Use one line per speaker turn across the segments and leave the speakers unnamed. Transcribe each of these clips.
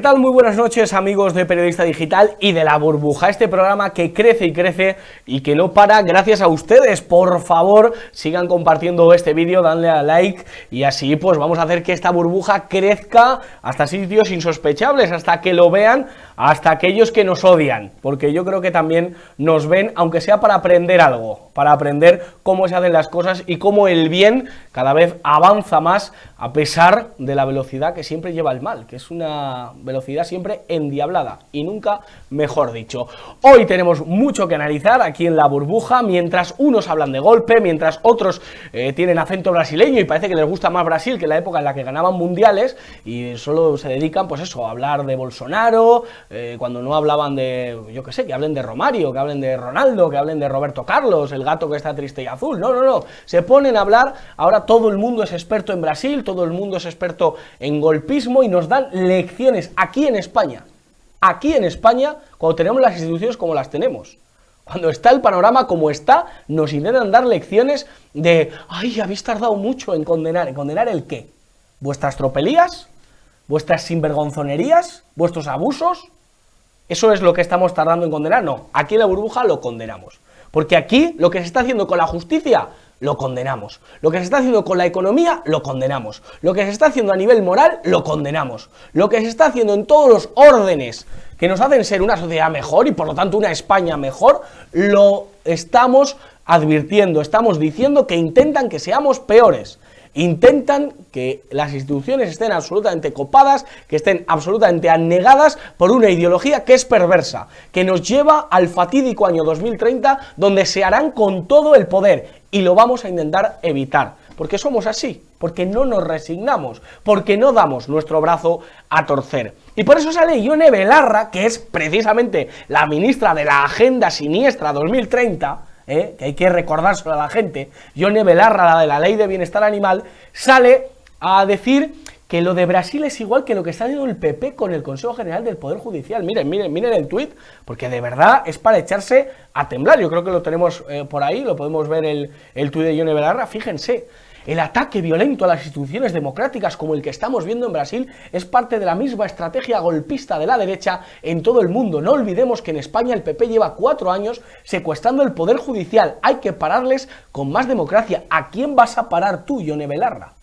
tal? Muy buenas noches, amigos de Periodista Digital y de La Burbuja, este programa que crece y crece y que no para gracias a ustedes. Por favor, sigan compartiendo este vídeo, danle a like y así pues vamos a hacer que esta burbuja crezca hasta sitios insospechables, hasta que lo vean, hasta aquellos que nos odian, porque yo creo que también nos ven, aunque sea para aprender algo, para aprender cómo se hacen las cosas y cómo el bien cada vez avanza más a pesar de la velocidad que siempre lleva el mal, que es una velocidad siempre endiablada y nunca mejor dicho. Hoy tenemos mucho que analizar aquí en La Burbuja, mientras unos hablan de golpe, mientras otros tienen acento brasileño y parece que les gusta más Brasil que la época en la que ganaban mundiales y solo se dedican pues eso, a hablar de Bolsonaro, cuando no hablaban de, yo qué sé, que hablen de Romario, que hablen de Ronaldo, que hablen de Roberto Carlos, el gato que está triste y azul. No, se ponen a hablar, ahora todo el mundo es experto en Brasil, todo el mundo es experto en golpismo y nos dan lecciones aquí en España, cuando tenemos las instituciones como las tenemos. Cuando está el panorama como está, nos intentan dar lecciones de, ay, habéis tardado mucho en condenar. ¿En condenar el qué? ¿Vuestras tropelías? ¿Vuestras sinvergonzonerías? ¿Vuestros abusos? ¿Eso es lo que estamos tardando en condenar? No, aquí en La Burbuja lo condenamos. Porque aquí lo que se está haciendo con la justicia, lo condenamos. Lo que se está haciendo con la economía, lo condenamos. Lo que se está haciendo a nivel moral, lo condenamos. Lo que se está haciendo en todos los órdenes que nos hacen ser una sociedad mejor y por lo tanto una España mejor, lo estamos advirtiendo, estamos diciendo que intentan que seamos peores. Intentan que las instituciones estén absolutamente copadas, que estén absolutamente anegadas por una ideología que es perversa, que nos lleva al fatídico año 2030, donde se harán con todo el poder, y lo vamos a intentar evitar, porque somos así, porque no nos resignamos, porque no damos nuestro brazo a torcer. Y por eso sale Ione Belarra, que es precisamente la ministra de la Agenda Siniestra 2030, que hay que recordárselo a la gente. Ione Belarra, la de la Ley de Bienestar Animal, sale a decir que lo de Brasil es igual que lo que está haciendo el PP con el Consejo General del Poder Judicial. Miren el tuit, porque de verdad es para echarse a temblar. Yo creo que lo tenemos por ahí, lo podemos ver el tuit de Ione Belarra. Fíjense, el ataque violento a las instituciones democráticas como el que estamos viendo en Brasil es parte de la misma estrategia golpista de la derecha en todo el mundo. No olvidemos que en España el PP lleva 4 años secuestrando el Poder Judicial. Hay que pararles con más democracia. ¿A quién vas a parar tú, Ione Belarra?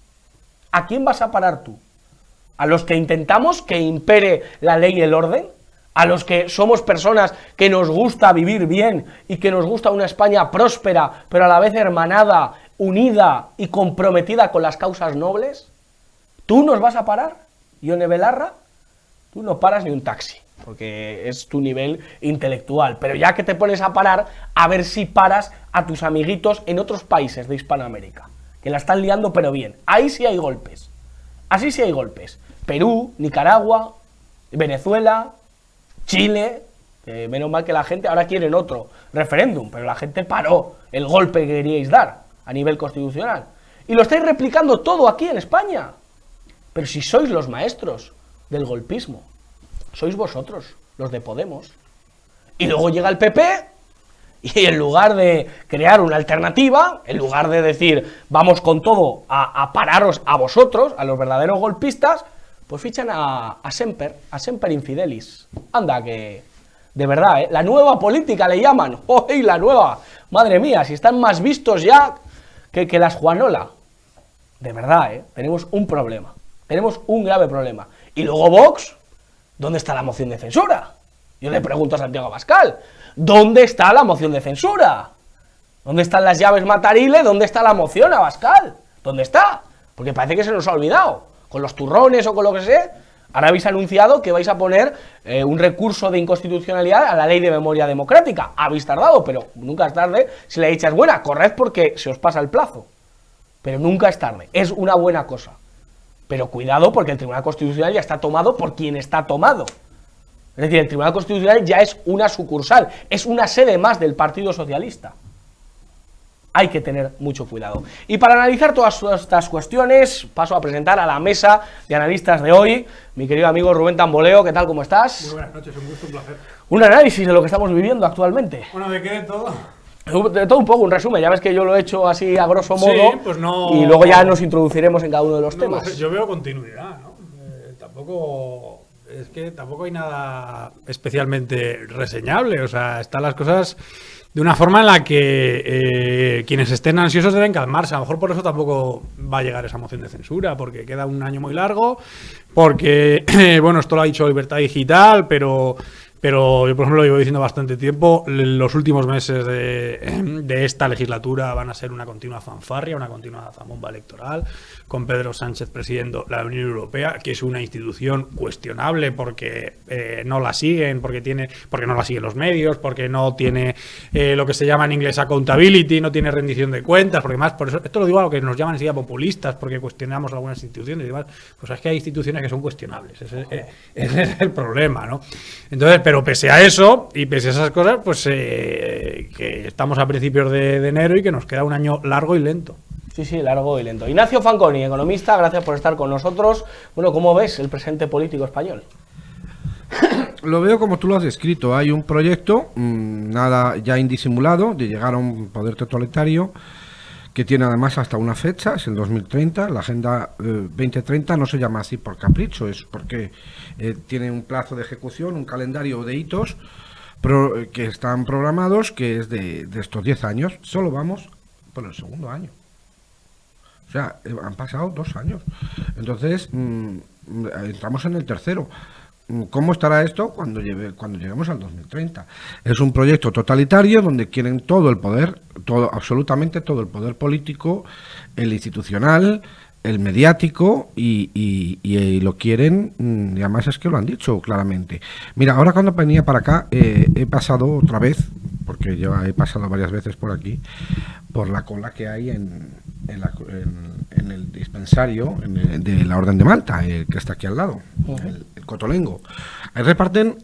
¿A quién vas a parar tú? ¿A los que intentamos que impere la ley y el orden? ¿A los que somos personas que nos gusta vivir bien y que nos gusta una España próspera, pero a la vez hermanada, unida y comprometida con las causas nobles? ¿Tú nos vas a parar, Ione Belarra? Tú no paras ni un taxi, porque es tu nivel intelectual, pero ya que te pones a parar, a ver si paras a tus amiguitos en otros países de Hispanoamérica, que la están liando pero bien. Ahí sí hay golpes, así sí hay golpes. Perú, Nicaragua, Venezuela, Chile, menos mal que la gente ahora quieren otro referéndum, pero la gente paró el golpe que queríais dar a nivel constitucional. Y lo estáis replicando todo aquí en España. Pero si sois los maestros del golpismo, sois vosotros, los de Podemos. Y luego llega el PP y en lugar de crear una alternativa, en lugar de decir vamos con todo a pararos a vosotros, a los verdaderos golpistas, pues fichan a Semper Infidelis. Anda que, de verdad, la nueva política le llaman. ¡Uy, la nueva! Madre mía, si están más vistos ya que las Juanola. De verdad, tenemos un problema. Tenemos un grave problema. Y luego Vox, ¿dónde está la moción de censura? Yo le pregunto a Santiago Abascal, ¿dónde está la moción de censura? ¿Dónde están las llaves matariles? ¿Dónde está la moción, Abascal? ¿Dónde está? Porque parece que se nos ha olvidado. Con los turrones o con lo que sea, ahora habéis anunciado que vais a poner un recurso de inconstitucionalidad a la Ley de Memoria Democrática. Habéis tardado, pero nunca es tarde. Si la dicha es buena, corred porque se os pasa el plazo. Pero nunca es tarde, es una buena cosa. Pero cuidado porque el Tribunal Constitucional ya está tomado por quien está tomado. Es decir, el Tribunal Constitucional ya es una sucursal, es una sede más del Partido Socialista. Hay que tener mucho cuidado. Y para analizar todas estas cuestiones, paso a presentar a la mesa de analistas de hoy, mi querido amigo Rubén Tamboleo. ¿Qué tal? ¿Cómo estás?
Muy buenas noches, un gusto, un placer.
Un análisis de lo que estamos viviendo actualmente.
Bueno, ¿de qué de todo?
De todo un poco, un resumen. Ya ves que yo lo he hecho así a grosso modo.
Sí, pues no...
Y luego ya nos introduciremos en cada uno de los temas.
Yo veo continuidad, ¿no? Tampoco es que tampoco hay nada especialmente reseñable. O sea, están las cosas de una forma en la que quienes estén ansiosos deben calmarse. A lo mejor por eso tampoco va a llegar esa moción de censura, porque queda un año muy largo, porque, bueno, esto lo ha dicho Libertad Digital, pero yo, por ejemplo, lo llevo diciendo bastante tiempo. Los últimos meses de esta legislatura van a ser una continua fanfarria, una continua zambomba electoral, con Pedro Sánchez presidiendo la Unión Europea, que es una institución cuestionable porque no la siguen, porque no la siguen los medios, porque no tiene lo que se llama en inglés accountability, no tiene rendición de cuentas, porque más, por eso, esto lo digo a lo que nos llaman enseguida populistas, porque cuestionamos algunas instituciones y demás. Pues es que hay instituciones que son cuestionables, ese es el problema, ¿no? Entonces, pero pese a eso y pese a esas cosas, pues que estamos a principios de enero y que nos queda un año largo y lento.
Sí, sí, largo y lento. Ignacio Fanconi, economista, gracias por estar con nosotros. Bueno, ¿cómo ves el presente político español?
Lo veo como tú lo has descrito. Hay un proyecto, nada ya indisimulado, de llegar a un poder totalitario que tiene además hasta una fecha, es el 2030. La Agenda 2030 no se llama así por capricho, es porque tiene un plazo de ejecución, un calendario de hitos que están programados, que es de estos 10 años. Solo vamos por el segundo año. O sea, han pasado 2 años. Entonces, entramos en el tercero. ¿Cómo estará esto cuando lleguemos al 2030? Es un proyecto totalitario donde quieren todo el poder, absolutamente todo el poder político, el institucional, el mediático y lo quieren, y además es que lo han dicho claramente. Mira, ahora cuando venía para acá he pasado otra vez, porque yo he pasado varias veces por aquí, por la cola que hay en el dispensario de la Orden de Malta, que está aquí al lado, el Cotolengo. Ahí reparten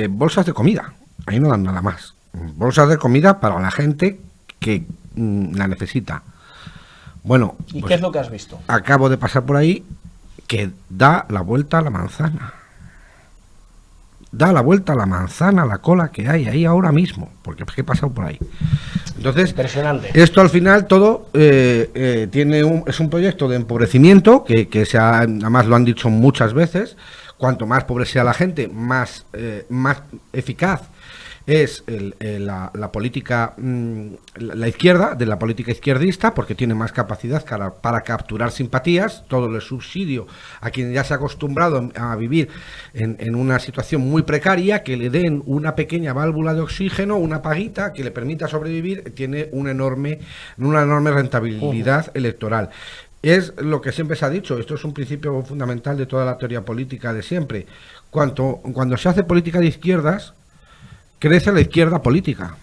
bolsas de comida, ahí no dan nada más. Bolsas de comida para la gente que la necesita. Bueno,
¿y
pues,
qué es lo que has visto?
Acabo de pasar por ahí, que da la vuelta a la manzana. Da la vuelta a la manzana, la cola que hay ahí ahora mismo, porque es que he pasado por ahí. Entonces,
impresionante.
Esto al final todo es un proyecto de empobrecimiento que además lo han dicho muchas veces. Cuanto más pobre sea la gente, más eficaz es la política, la izquierda, de la política izquierdista, porque tiene más capacidad para capturar simpatías, todo el subsidio a quien ya se ha acostumbrado a vivir en una situación muy precaria, que le den una pequeña válvula de oxígeno, una paguita que le permita sobrevivir, tiene una enorme rentabilidad electoral. Es lo que siempre se ha dicho, esto es un principio fundamental de toda la teoría política de siempre. Cuando se hace política de izquierdas, crece la izquierda política.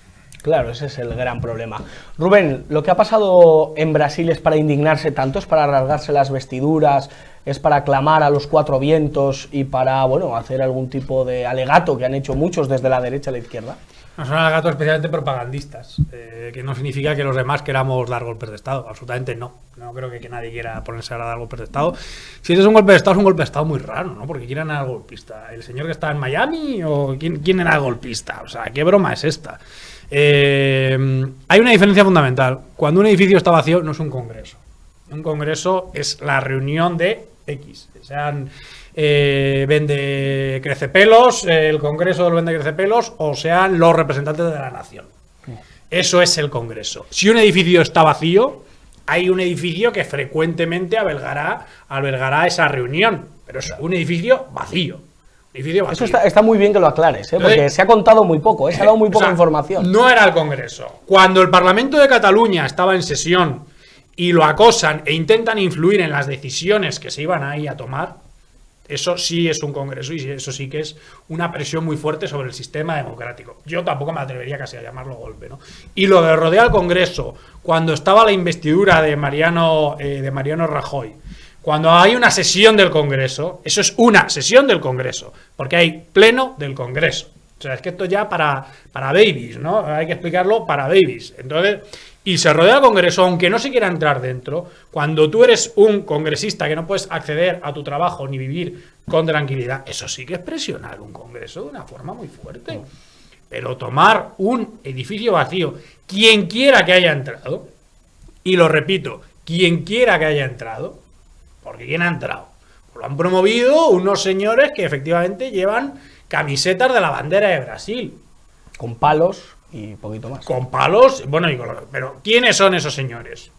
Claro, ese es el gran problema. Rubén, lo que ha pasado en Brasil es para indignarse tanto, es para rasgarse las vestiduras, es para clamar a los 4 vientos y para, bueno, hacer algún tipo de alegato que han hecho muchos desde la derecha a la izquierda.
No son alegatos especialmente propagandistas, que no significa que los demás queramos dar golpes de Estado, absolutamente no. No creo que nadie quiera ponerse a dar golpes de Estado. Si es un golpe de Estado, es un golpe de Estado muy raro, ¿no? Porque ¿quién era el golpista? ¿El señor que está en Miami o quién era el golpista? O sea, ¿qué broma es esta? Hay una diferencia fundamental. Cuando un edificio está vacío, no es un congreso. Un congreso es la reunión de X. Sean vende crecepelos, el congreso del vende crecepelos, o sean los representantes de la nación. Eso es el congreso. Si un edificio está vacío, hay un edificio que frecuentemente albergará esa reunión, pero es un edificio vacío.
Eso está muy bien que lo aclares, porque se ha contado muy poco, se ha dado muy poca información.
No era el Congreso. Cuando el Parlamento de Cataluña estaba en sesión y lo acosan e intentan influir en las decisiones que se iban ahí a tomar, eso sí es un congreso y eso sí que es una presión muy fuerte sobre el sistema democrático. Yo tampoco me atrevería casi a llamarlo golpe, ¿no? Y lo de rodea al Congreso, cuando estaba la investidura de Mariano Rajoy, cuando hay una sesión del Congreso, eso es una sesión del Congreso, porque hay pleno del Congreso. O sea, es que esto ya para babies, ¿no? Hay que explicarlo para babies. Entonces, y se rodea el Congreso, aunque no se quiera entrar dentro, cuando tú eres un congresista que no puedes acceder a tu trabajo ni vivir con tranquilidad, eso sí que es presionar un Congreso de una forma muy fuerte. Pero tomar un edificio vacío, quien quiera que haya entrado, y lo repito, quien quiera que haya entrado, porque ¿quién ha entrado? lo han promovido unos señores que efectivamente llevan camisetas de la bandera de Brasil.
Con palos y poquito más.
Con palos, bueno, pero ¿quiénes son esos señores?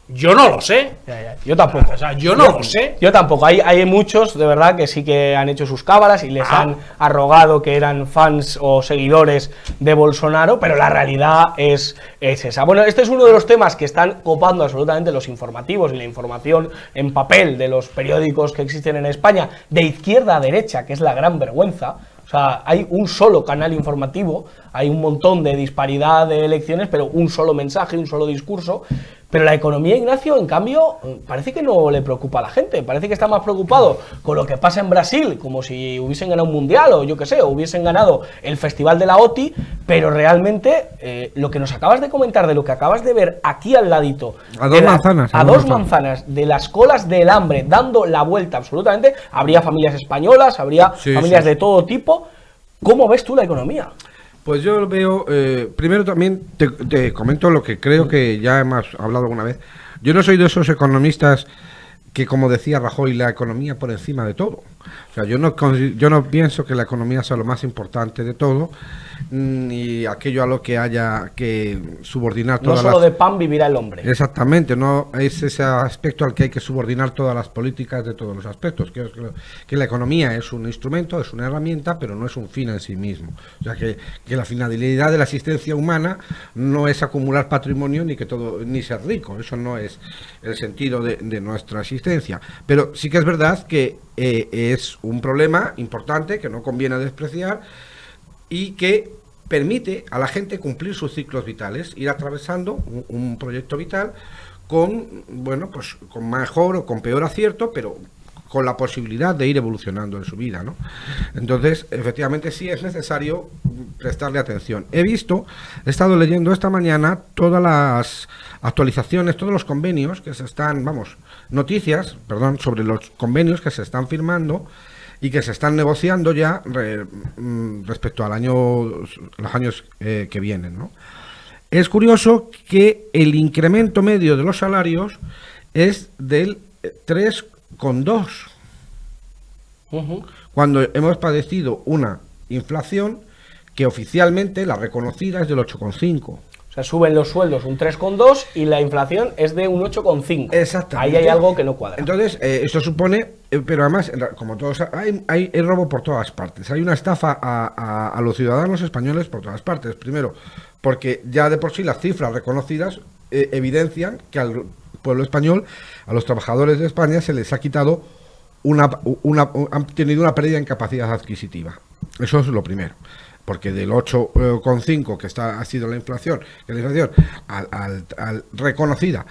Yo no lo sé.
Ya. Yo tampoco.
O sea, yo no lo sé.
Yo tampoco. Hay muchos, de verdad, que sí que han hecho sus cábalas y les han arrogado que eran fans o seguidores de Bolsonaro, pero la realidad es esa. Bueno, este es uno de los temas que están copando absolutamente los informativos y la información en papel de los periódicos que existen en España, de izquierda a derecha, que es la gran vergüenza. O sea, hay un solo canal informativo, hay un montón de disparidad de elecciones, pero un solo mensaje, un solo discurso. Pero la economía, Ignacio, en cambio, parece que no le preocupa a la gente. Parece que está más preocupado con lo que pasa en Brasil, como si hubiesen ganado un mundial o yo qué sé, o hubiesen ganado el festival de la OTI, pero realmente lo que nos acabas de comentar, de lo que acabas de ver aquí al ladito,
a dos
manzanas de las colas del hambre, dando la vuelta absolutamente, habría familias españolas, habría familias de todo tipo. ¿Cómo ves tú la economía?
Pues yo lo veo, primero también te comento lo que creo que ya hemos hablado alguna vez. Yo no soy de esos economistas que, como decía Rajoy, la economía por encima de todo. O sea, yo no pienso que la economía sea lo más importante de todo, ni aquello a lo que haya que subordinar todas
No solo de pan vivirá el hombre.
Exactamente, no es ese aspecto al que hay que subordinar todas las políticas de todos los aspectos. Que la economía es un instrumento, es una herramienta, pero no es un fin en sí mismo. O sea, que la finalidad de la existencia humana no es acumular patrimonio ni ser rico. Eso no es el sentido de nuestra existencia. Pero sí que es verdad que es un problema importante que no conviene despreciar y que permite a la gente cumplir sus ciclos vitales, ir atravesando un proyecto vital con mejor o con peor acierto, pero con la posibilidad de ir evolucionando en su vida, ¿no? Entonces, efectivamente, sí es necesario prestarle atención. He estado leyendo esta mañana todas las actualizaciones, todos los convenios que se están, noticias sobre los convenios que se están firmando y que se están negociando ya respecto a los años que vienen, ¿no? Es curioso que el incremento medio de los salarios es del 3,2, cuando hemos padecido una inflación que oficialmente la reconocida es del 8,5.
O sea, suben los sueldos un 3,2 y la inflación es de un 8,5.
Exactamente.
Ahí hay algo que no cuadra.
Entonces, esto supone, pero además, como todos, hay robo por todas partes. Hay una estafa a los ciudadanos españoles por todas partes. Primero, porque ya de por sí las cifras reconocidas evidencian que al pueblo español, a los trabajadores de España, se les ha quitado han tenido una pérdida en capacidad adquisitiva. Eso es lo primero. Porque del 8,5 que ha sido la inflación, reconocida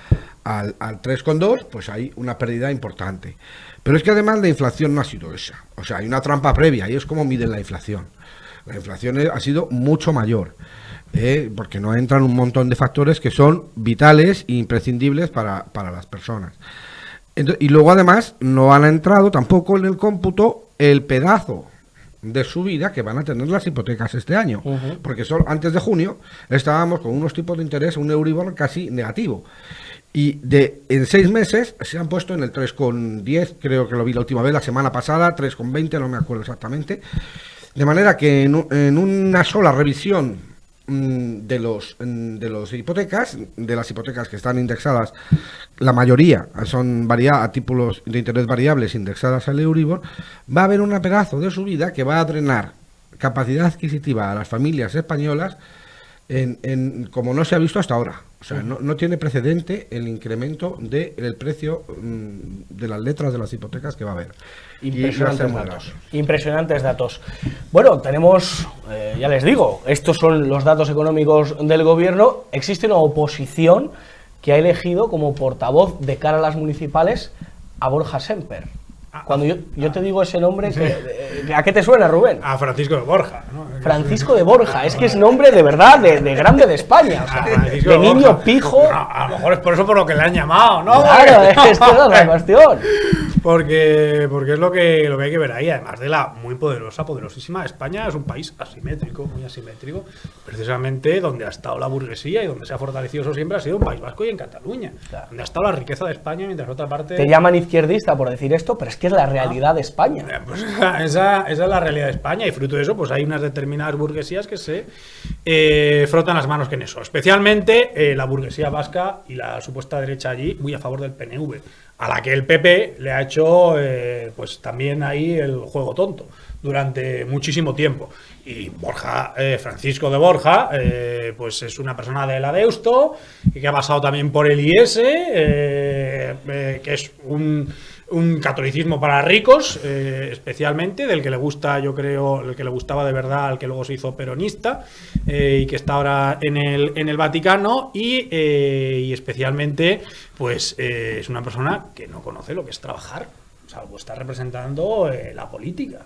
al 3,2, pues hay una pérdida importante. Pero es que además la inflación no ha sido esa. O sea, hay una trampa previa y es como miden la inflación. La inflación ha sido mucho mayor, porque no entran un montón de factores que son vitales e imprescindibles para las personas. Entonces, y luego además no han entrado tampoco en el cómputo el pedazo de subida que van a tener las hipotecas este año, porque antes de junio estábamos con unos tipos de interés, un Euribor casi negativo, y en 6 meses se han puesto en el 3,10, creo que lo vi la última vez, la semana pasada, 3,20, no me acuerdo exactamente, de manera que en una sola revisión de las hipotecas que están indexadas, la mayoría son a tipos de interés variables indexadas al Euribor, va a haber un pedazo de subida que va a drenar capacidad adquisitiva a las familias españolas como no se ha visto hasta ahora. O sea, no tiene precedente el incremento del precio de las letras de las hipotecas que va a haber.
Impresionantes datos. Bueno, tenemos, ya les digo, estos son los datos económicos del gobierno. Existe una oposición que ha elegido como portavoz de cara a las municipales a Borja Semper. Cuando yo te digo ese nombre, ¿a qué te suena, Rubén?
A Francisco de Borja, ¿no?
Francisco de Borja, es que es nombre de verdad de grande de España, o sea, de niño pijo.
No, a lo mejor es por eso por lo que le han llamado, ¿no?
Claro, es que esa es la cuestión.
Porque es lo que hay que ver ahí, además de la muy poderosísima España. Es un país asimétrico, muy asimétrico, precisamente donde ha estado la burguesía y donde se ha fortalecido eso siempre ha sido en País Vasco y en Cataluña, claro, donde ha estado la riqueza de España, mientras otra parte...
Te llaman izquierdista por decir esto, pero es que es la realidad de España.
Pues esa es la realidad de España, y fruto de eso pues hay unas determinadas burguesías que se frotan las manos en eso, especialmente la burguesía vasca y la supuesta derecha allí, muy a favor del PNV, a la que el PP le ha hecho pues también ahí el juego tonto durante muchísimo tiempo. Y Borja, Francisco de Borja, pues es una persona de la Deusto y que ha pasado también por el IS, que es un catolicismo para ricos, especialmente, del que le gusta, yo creo, el que le gustaba de verdad, al que luego se hizo peronista, y que está ahora en el Vaticano, y especialmente, pues es una persona que no conoce lo que es trabajar, salvo estar representando la política.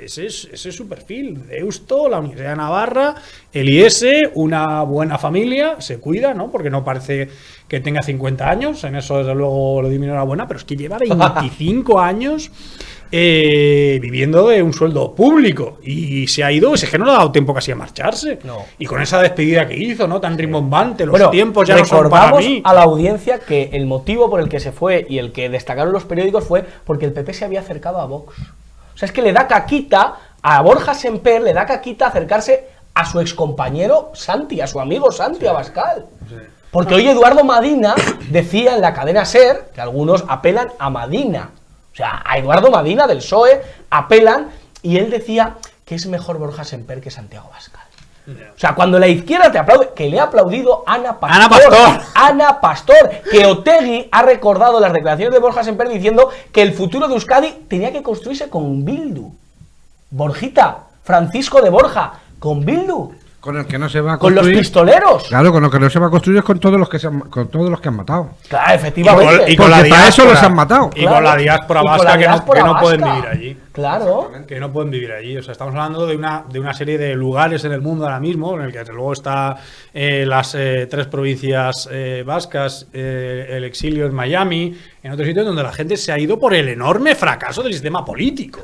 Ese es su perfil. Deusto, la Universidad de Navarra, el IS, una buena familia, se cuida, ¿no? Porque no parece que tenga 50 años, en eso desde luego lo dimino buena, pero es que lleva 25 años viviendo de un sueldo público y se ha ido, es que no le ha dado tiempo casi a marcharse. No. Y con esa despedida que hizo, ¿no? Tan rimbombante, los tiempos ya no son para mí.
A la audiencia que el motivo por el que se fue y el que destacaron los periódicos fue porque el PP se había acercado a Vox. O sea, es que le da caquita a Borja Semper, le da caquita acercarse a su excompañero Santi, a su amigo Santi Abascal. Porque hoy Eduardo Madina decía en la cadena SER que algunos apelan a Madina. O sea, a Eduardo Madina del PSOE apelan, y él decía que es mejor Borja Semper que Santiago Abascal. O sea, cuando la izquierda te aplaude, que le ha aplaudido Ana Pastor. Ana Pastor, que Otegi ha recordado las declaraciones de Borja Semper diciendo que el futuro de Euskadi tenía que construirse con Bildu. Borjita, Francisco de Borja, con Bildu.
Con el que no se va a construir.
Con los pistoleros.
Claro, con lo que no se va a construir es con todos los que han matado.
Claro, efectivamente.
Y con la
para eso los han matado.
Y con la diáspora vasca que no pueden vivir allí.
Claro.
Que no pueden vivir allí. O sea, estamos hablando de una serie de lugares en el mundo ahora mismo, en el que desde luego está las 3 provincias vascas, el exilio en Miami, en otros sitios donde la gente se ha ido por el enorme fracaso del sistema político.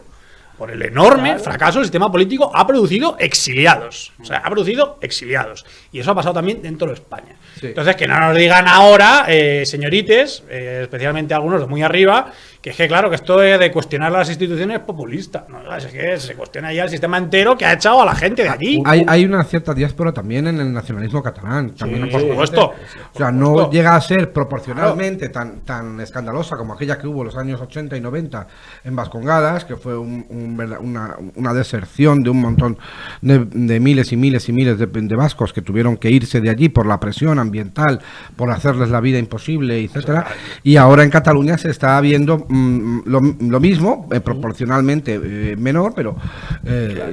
Por el enorme fracaso del sistema político, ha producido exiliados. O sea, ha producido exiliados. Y eso ha pasado también dentro de España. Sí. Entonces, que no nos digan ahora, señorites, especialmente algunos de muy arriba, que es que, claro, que esto de cuestionar las instituciones es populista. No, es que se cuestiona ya el sistema entero que ha echado a la gente de allí.
Hay una cierta diáspora también en el nacionalismo catalán. También,
sí, por supuesto.
O sea, no llega a ser proporcionalmente tan escandalosa como aquella que hubo en los años 80 y 90 en Vascongadas, que fue una deserción de un montón de miles y miles y miles de vascos que tuvieron que irse de allí por la presión ambiental, por hacerles la vida imposible, etcétera. Y ahora en Cataluña se está viendo lo mismo, proporcionalmente menor, pero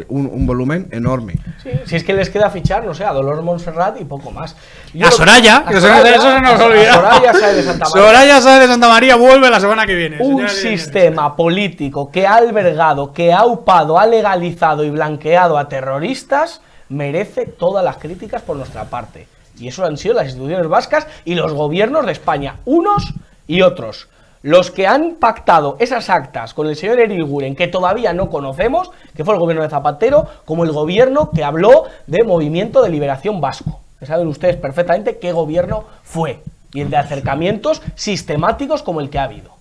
un volumen enorme.
Sí, si es que les queda fichar, no sé, a Dolors Montserrat y poco más.
A Soraya, eso se nos olvida.
Soraya Sáez de Santa María.
Soraya Sáez de Santa María vuelve la semana que viene.
Un sistema político que ha albergado, que ha upado, ha legalizado y blanqueado a terroristas merece todas las críticas por nuestra parte. Y eso han sido las instituciones vascas y los gobiernos de España, unos y otros. Los que han pactado esas actas con el señor Eriguren, que todavía no conocemos, que fue el gobierno de Zapatero, como el gobierno que habló de Movimiento de Liberación Vasco. Saben ustedes perfectamente qué gobierno fue, y el de acercamientos sistemáticos como el que ha habido.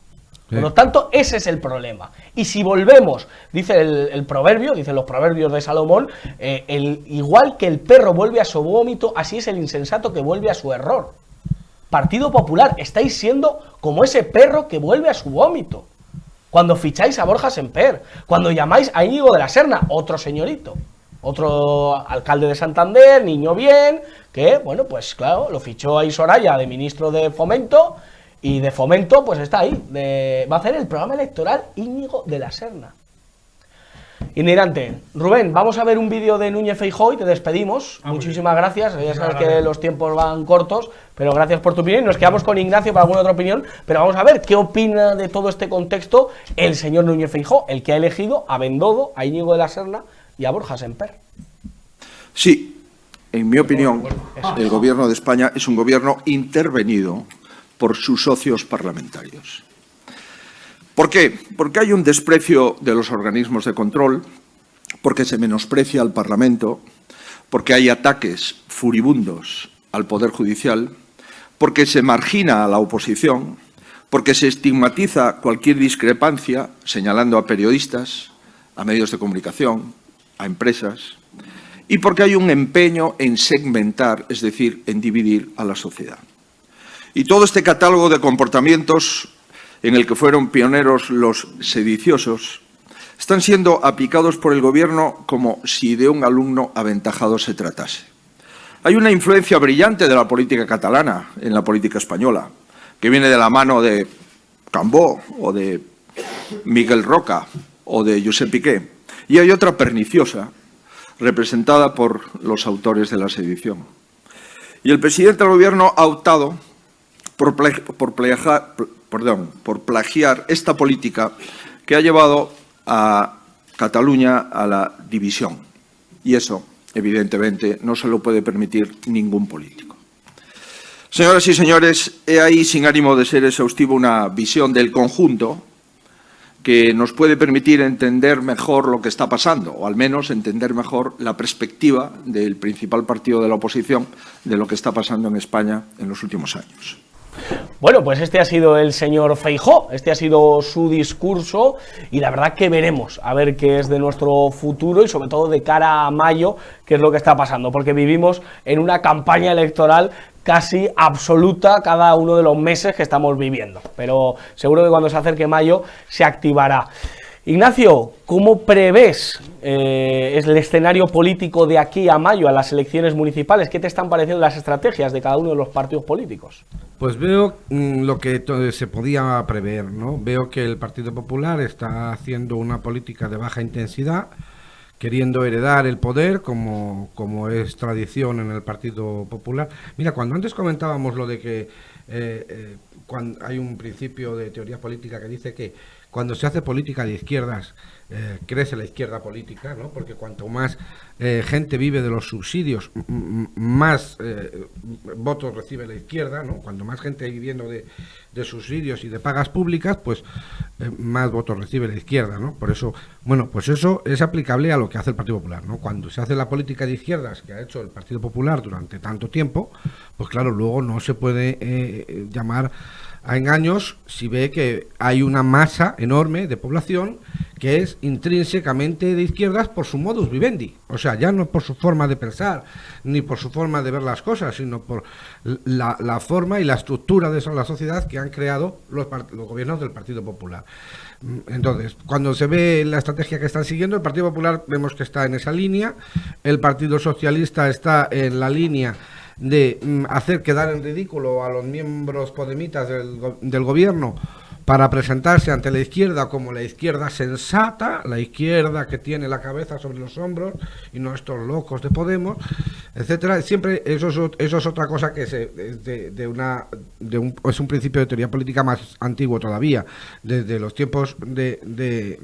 Por lo tanto, ese es el problema. Y si volvemos, dice el proverbio, dicen los proverbios de Salomón, igual que el perro vuelve a su vómito, así es el insensato que vuelve a su error. Partido Popular, estáis siendo como ese perro que vuelve a su vómito. Cuando ficháis a Borja Semper, cuando llamáis a Íñigo de la Serna, otro señorito, otro alcalde de Santander, niño bien, que, bueno, pues claro, lo fichó ahí Soraya de ministro de Fomento, y de Fomento, pues está ahí, va a hacer el programa electoral Íñigo de la Serna. Itinerante. Rubén, vamos a ver un vídeo de Núñez Feijóo y te despedimos. Muchísimas gracias. Ya sabes que los tiempos van cortos, pero gracias por tu opinión. Nos quedamos con Ignacio para alguna otra opinión, pero vamos a ver qué opina de todo este contexto el señor Núñez Feijóo, el que ha elegido a Bendodo, a Íñigo de la Serna y a Borja Semper.
Sí, en mi opinión, el gobierno de España es un gobierno intervenido por sus socios parlamentarios. ¿Por qué? Porque hay un desprecio de los organismos de control, porque se menosprecia al Parlamento, porque hay ataques furibundos al Poder Judicial, porque se margina a la oposición, porque se estigmatiza cualquier discrepancia señalando a periodistas, a medios de comunicación, a empresas, y porque hay un empeño en segmentar, es decir, en dividir a la sociedad. Y todo este catálogo de comportamientos en el que fueron pioneros los sediciosos, están siendo aplicados por el Gobierno como si de un alumno aventajado se tratase. Hay una influencia brillante de la política catalana en la política española, que viene de la mano de Cambó o de Miguel Roca o de Josep Piqué. Y hay otra perniciosa, representada por los autores de la sedición. Y el presidente del Gobierno ha optado por plagiar esta política que ha llevado a Cataluña a la división. Y eso, evidentemente, no se lo puede permitir ningún político. Señoras y señores, he ahí, sin ánimo de ser exhaustivo, una visión del conjunto que nos puede permitir entender mejor lo que está pasando, o al menos entender mejor la perspectiva del principal partido de la oposición de lo que está pasando en España en los últimos años.
Bueno, pues este ha sido el señor Feijóo, este ha sido su discurso y la verdad que veremos a ver qué es de nuestro futuro y sobre todo de cara a mayo qué es lo que está pasando, porque vivimos en una campaña electoral casi absoluta cada uno de los meses que estamos viviendo, pero seguro que cuando se acerque mayo se activará. Ignacio, ¿cómo prevés el escenario político de aquí a mayo, a las elecciones municipales? ¿Qué te están pareciendo las estrategias de cada uno de los partidos políticos?
Pues veo lo que se podía prever, ¿no? Veo que el Partido Popular está haciendo una política de baja intensidad, queriendo heredar el poder, como es tradición en el Partido Popular. Mira, cuando antes comentábamos lo de que cuando hay un principio de teoría política que dice que cuando se hace política de izquierdas, crece la izquierda política, ¿no? Porque cuanto más gente vive de los subsidios, más votos recibe la izquierda, ¿no? Cuanto más gente hay viviendo de subsidios y de pagas públicas, pues más votos recibe la izquierda, ¿no? Por eso, bueno, pues eso es aplicable a lo que hace el Partido Popular, ¿no? Cuando se hace la política de izquierdas que ha hecho el Partido Popular durante tanto tiempo, pues claro, luego no se puede llamar a engaños si ve que hay una masa enorme de población que es intrínsecamente de izquierdas por su modus vivendi, o sea, ya no por su forma de pensar ni por su forma de ver las cosas, sino por la forma y la estructura de la sociedad que han creado los gobiernos del Partido Popular. Entonces, cuando se ve la estrategia que están siguiendo, el Partido Popular vemos que está en esa línea, el Partido Socialista está en la línea de hacer quedar en ridículo a los miembros podemitas del gobierno para presentarse ante la izquierda como la izquierda sensata, la izquierda que tiene la cabeza sobre los hombros y no estos locos de Podemos, etcétera. Siempre eso es otra cosa que es un principio de teoría política más antiguo todavía, desde los tiempos de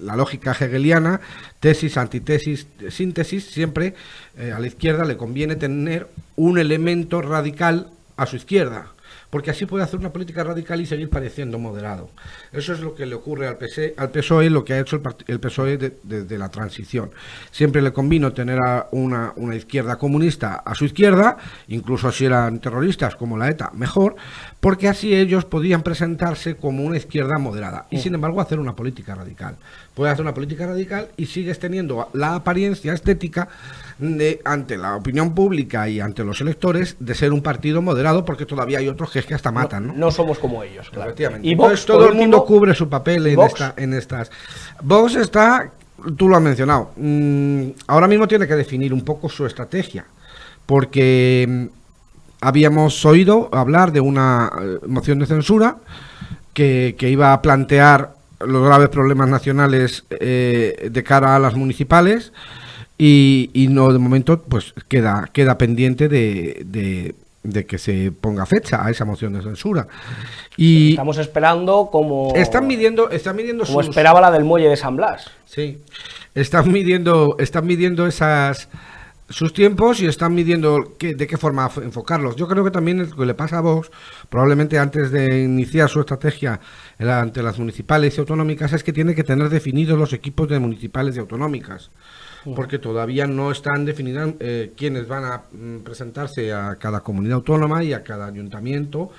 la lógica hegeliana, tesis, antitesis, síntesis. Siempre a la izquierda le conviene tener un elemento radical a su izquierda, porque así puede hacer una política radical y seguir pareciendo moderado. Eso es lo que le ocurre al PSOE, lo que ha hecho el PSOE desde la transición. Siempre le convino tener a una izquierda comunista a su izquierda, incluso si eran terroristas como la ETA, mejor, porque así ellos podían presentarse como una izquierda moderada y sin embargo hacer una política radical. Puedes hacer una política radical y sigues teniendo la apariencia estética ante la opinión pública y ante los electores de ser un partido moderado, porque todavía hay otros que es que hasta matan, ¿no?
No somos como ellos, claro.
Efectivamente. Y Vox, todo el mundo cubre su papel en estas. Vox está, tú lo has mencionado, ahora mismo tiene que definir un poco su estrategia, porque habíamos oído hablar de una moción de censura que iba a plantear los graves problemas nacionales de cara a las municipales y no, de momento, pues queda pendiente de que se ponga fecha a esa moción de censura. Y
estamos esperando como...
Están midiendo
como esperaba la del muelle de San Blas.
Sí, están midiendo sus tiempos y están midiendo de qué forma enfocarlos. Yo creo que también lo que le pasa a Vox, probablemente antes de iniciar su estrategia ante las municipales y autonómicas, es que tiene que tener definidos los equipos de municipales y autonómicas, porque todavía no están definidos quiénes van a presentarse a cada comunidad autónoma y a cada ayuntamiento.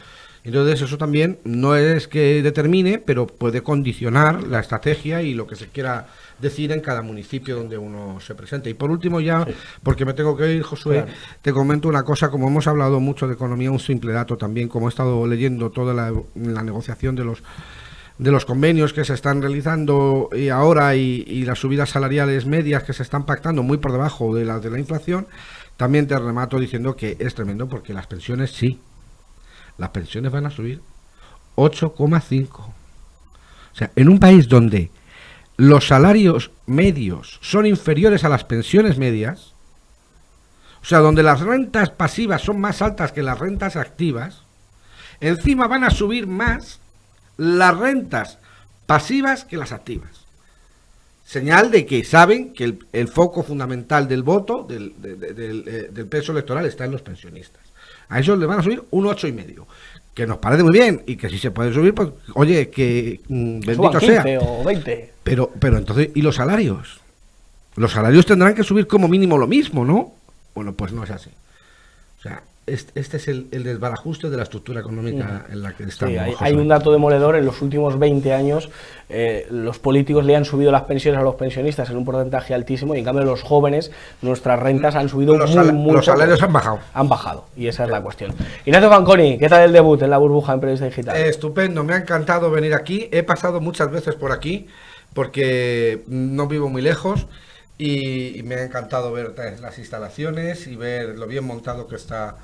Entonces eso también no es que determine, pero puede condicionar la estrategia y lo que se quiera decir en cada municipio donde uno se presente. Y por último ya, porque me tengo que ir, Josué, claro, te comento una cosa. Como hemos hablado mucho de economía, un simple dato también, como he estado leyendo toda la negociación de los convenios que se están realizando ahora y las subidas salariales medias que se están pactando muy por debajo de las de la inflación, también te remato diciendo que es tremendo, porque las pensiones sí. Las pensiones van a subir 8,5. O sea, en un país donde los salarios medios son inferiores a las pensiones medias, o sea, donde las rentas pasivas son más altas que las rentas activas, encima van a subir más las rentas pasivas que las activas. Señal de que saben que el foco fundamental del voto, del peso electoral, está en los pensionistas. A ellos le van a subir un 8,5, que nos parece muy bien, y que si se puede subir, pues oye, que bendito sea.
15 o 20.
Pero entonces, ¿y los salarios? Los salarios tendrán que subir como mínimo lo mismo, ¿no? Bueno, pues no es así. O sea, este es el desbarajuste de la estructura económica en la que estamos.
Sí, hay un dato demoledor. En los últimos 20 años los políticos le han subido las pensiones a los pensionistas en un porcentaje altísimo, y en cambio los jóvenes, nuestras rentas han subido muy
los salarios han bajado.
Han bajado, y esa es la cuestión. Ignacio Fanconi, ¿qué tal el debut en La Burbuja en Periodista Digital?
Estupendo, me ha encantado venir aquí. He pasado muchas veces por aquí porque no vivo muy lejos. Y me ha encantado ver las instalaciones y ver lo bien montado que está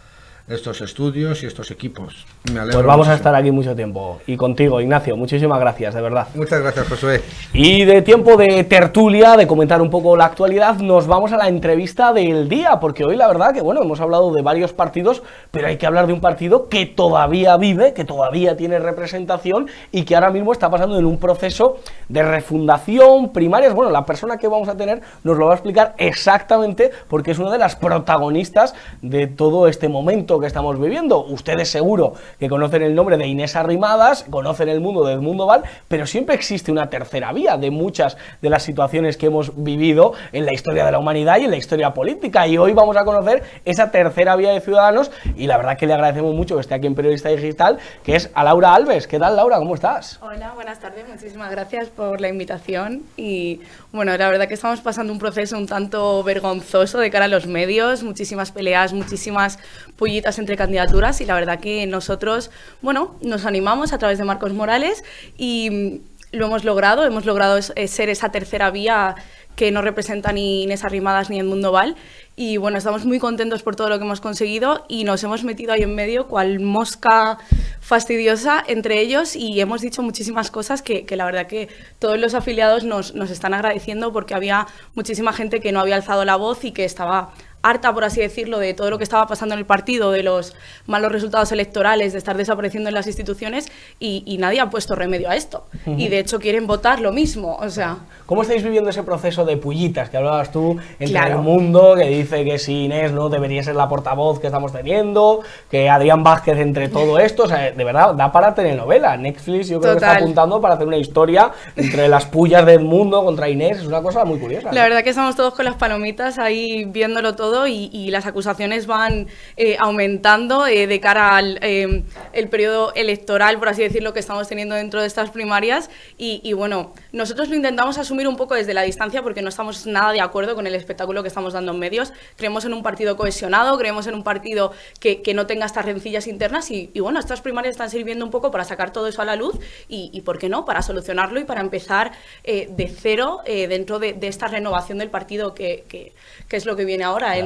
estos estudios y estos equipos. Me alegro.
Pues vamos a estar aquí mucho tiempo. Y contigo, Ignacio, muchísimas gracias, de verdad.
Muchas gracias, Josué.
Y de tiempo de tertulia, de comentar un poco la actualidad, nos vamos a la entrevista del día, porque hoy la verdad que, bueno, hemos hablado de varios partidos, pero hay que hablar de un partido que todavía vive, que todavía tiene representación y que ahora mismo está pasando en un proceso de refundación, primarias. Bueno, la persona que vamos a tener nos lo va a explicar exactamente, porque es una de las protagonistas de todo este momento que estamos viviendo. Ustedes seguro que conocen el nombre de Inés Arrimadas, conocen el mundo de Edmundo Val, pero siempre existe una tercera vía de muchas de las situaciones que hemos vivido en la historia de la humanidad y en la historia política, y hoy vamos a conocer esa tercera vía de Ciudadanos, y la verdad que le agradecemos mucho que esté aquí en Periodista Digital, que es a Laura Alves. ¿Qué tal, Laura? ¿Cómo estás?
Hola, buenas tardes, muchísimas gracias por la invitación. Y bueno, la verdad que estamos pasando un proceso un tanto vergonzoso de cara a los medios, muchísimas peleas, muchísimas pullitas entre candidaturas, y la verdad que nosotros, bueno, nos animamos a través de Marcos Morales y lo hemos logrado ser esa tercera vía que no representa ni Inés Arrimadas ni Edmundo Val, y bueno, estamos muy contentos por todo lo que hemos conseguido y nos hemos metido ahí en medio cual mosca fastidiosa entre ellos, y hemos dicho muchísimas cosas que la verdad que todos los afiliados nos están agradeciendo, porque había muchísima gente que no había alzado la voz y que estaba harta, por así decirlo, de todo lo que estaba pasando en el partido, de los malos resultados electorales, de estar desapareciendo en las instituciones, y nadie ha puesto remedio a esto. Y de hecho quieren votar lo mismo, o sea...
¿Cómo estáis viviendo ese proceso de pullitas que hablabas tú entre
Claro.
el mundo, que dice que si Inés no debería ser la portavoz que estamos teniendo, que Adrián Vázquez entre todo esto? O sea, de verdad, da para telenovela. Netflix yo creo que está
Total.
apuntando para hacer una historia entre las pullas de Edmundo contra Inés. Es una cosa muy curiosa,
La verdad que estamos todos con las palomitas ahí viéndolo todo, y las acusaciones van aumentando de cara al el periodo electoral, por así decirlo, que estamos teniendo dentro de estas primarias, y bueno, nosotros lo intentamos asumir un poco desde la distancia, porque no estamos nada de acuerdo con el espectáculo que estamos dando en medios. Creemos en un partido cohesionado, creemos en un partido que no tenga estas rencillas internas, y bueno, estas primarias están sirviendo un poco para sacar todo eso a la luz y ¿por qué no?, para solucionarlo y para empezar de cero dentro de esta renovación del partido que es lo que viene ahora.
Claro.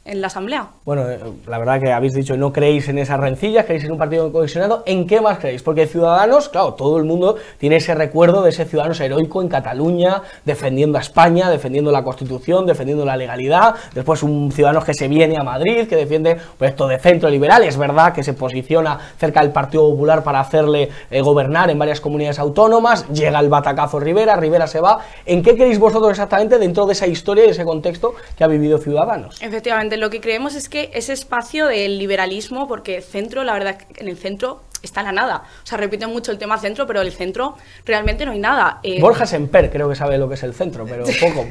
en la Asamblea.
Bueno, la verdad que habéis dicho no creéis en esas rencillas, creéis en un partido cohesionado. ¿En qué más creéis? Porque Ciudadanos, claro, todo el mundo tiene ese recuerdo de ese Ciudadanos heroico en Cataluña, defendiendo a España, defendiendo la Constitución, defendiendo la legalidad. Después un Ciudadanos que se viene a Madrid, que defiende un proyecto de centro liberal. Es verdad que se posiciona cerca del Partido Popular para hacerle gobernar en varias comunidades autónomas. Llega el batacazo Rivera, Rivera se va. ¿En qué creéis vosotros exactamente dentro de esa historia y ese contexto que ha vivido Ciudadanos?
Efectivamente, lo que creemos es que ese espacio del liberalismo, porque centro, la verdad, en el centro está la nada. O sea, repiten mucho el tema centro, pero el centro realmente no hay nada.
Borja Semper creo que sabe lo que es el centro, pero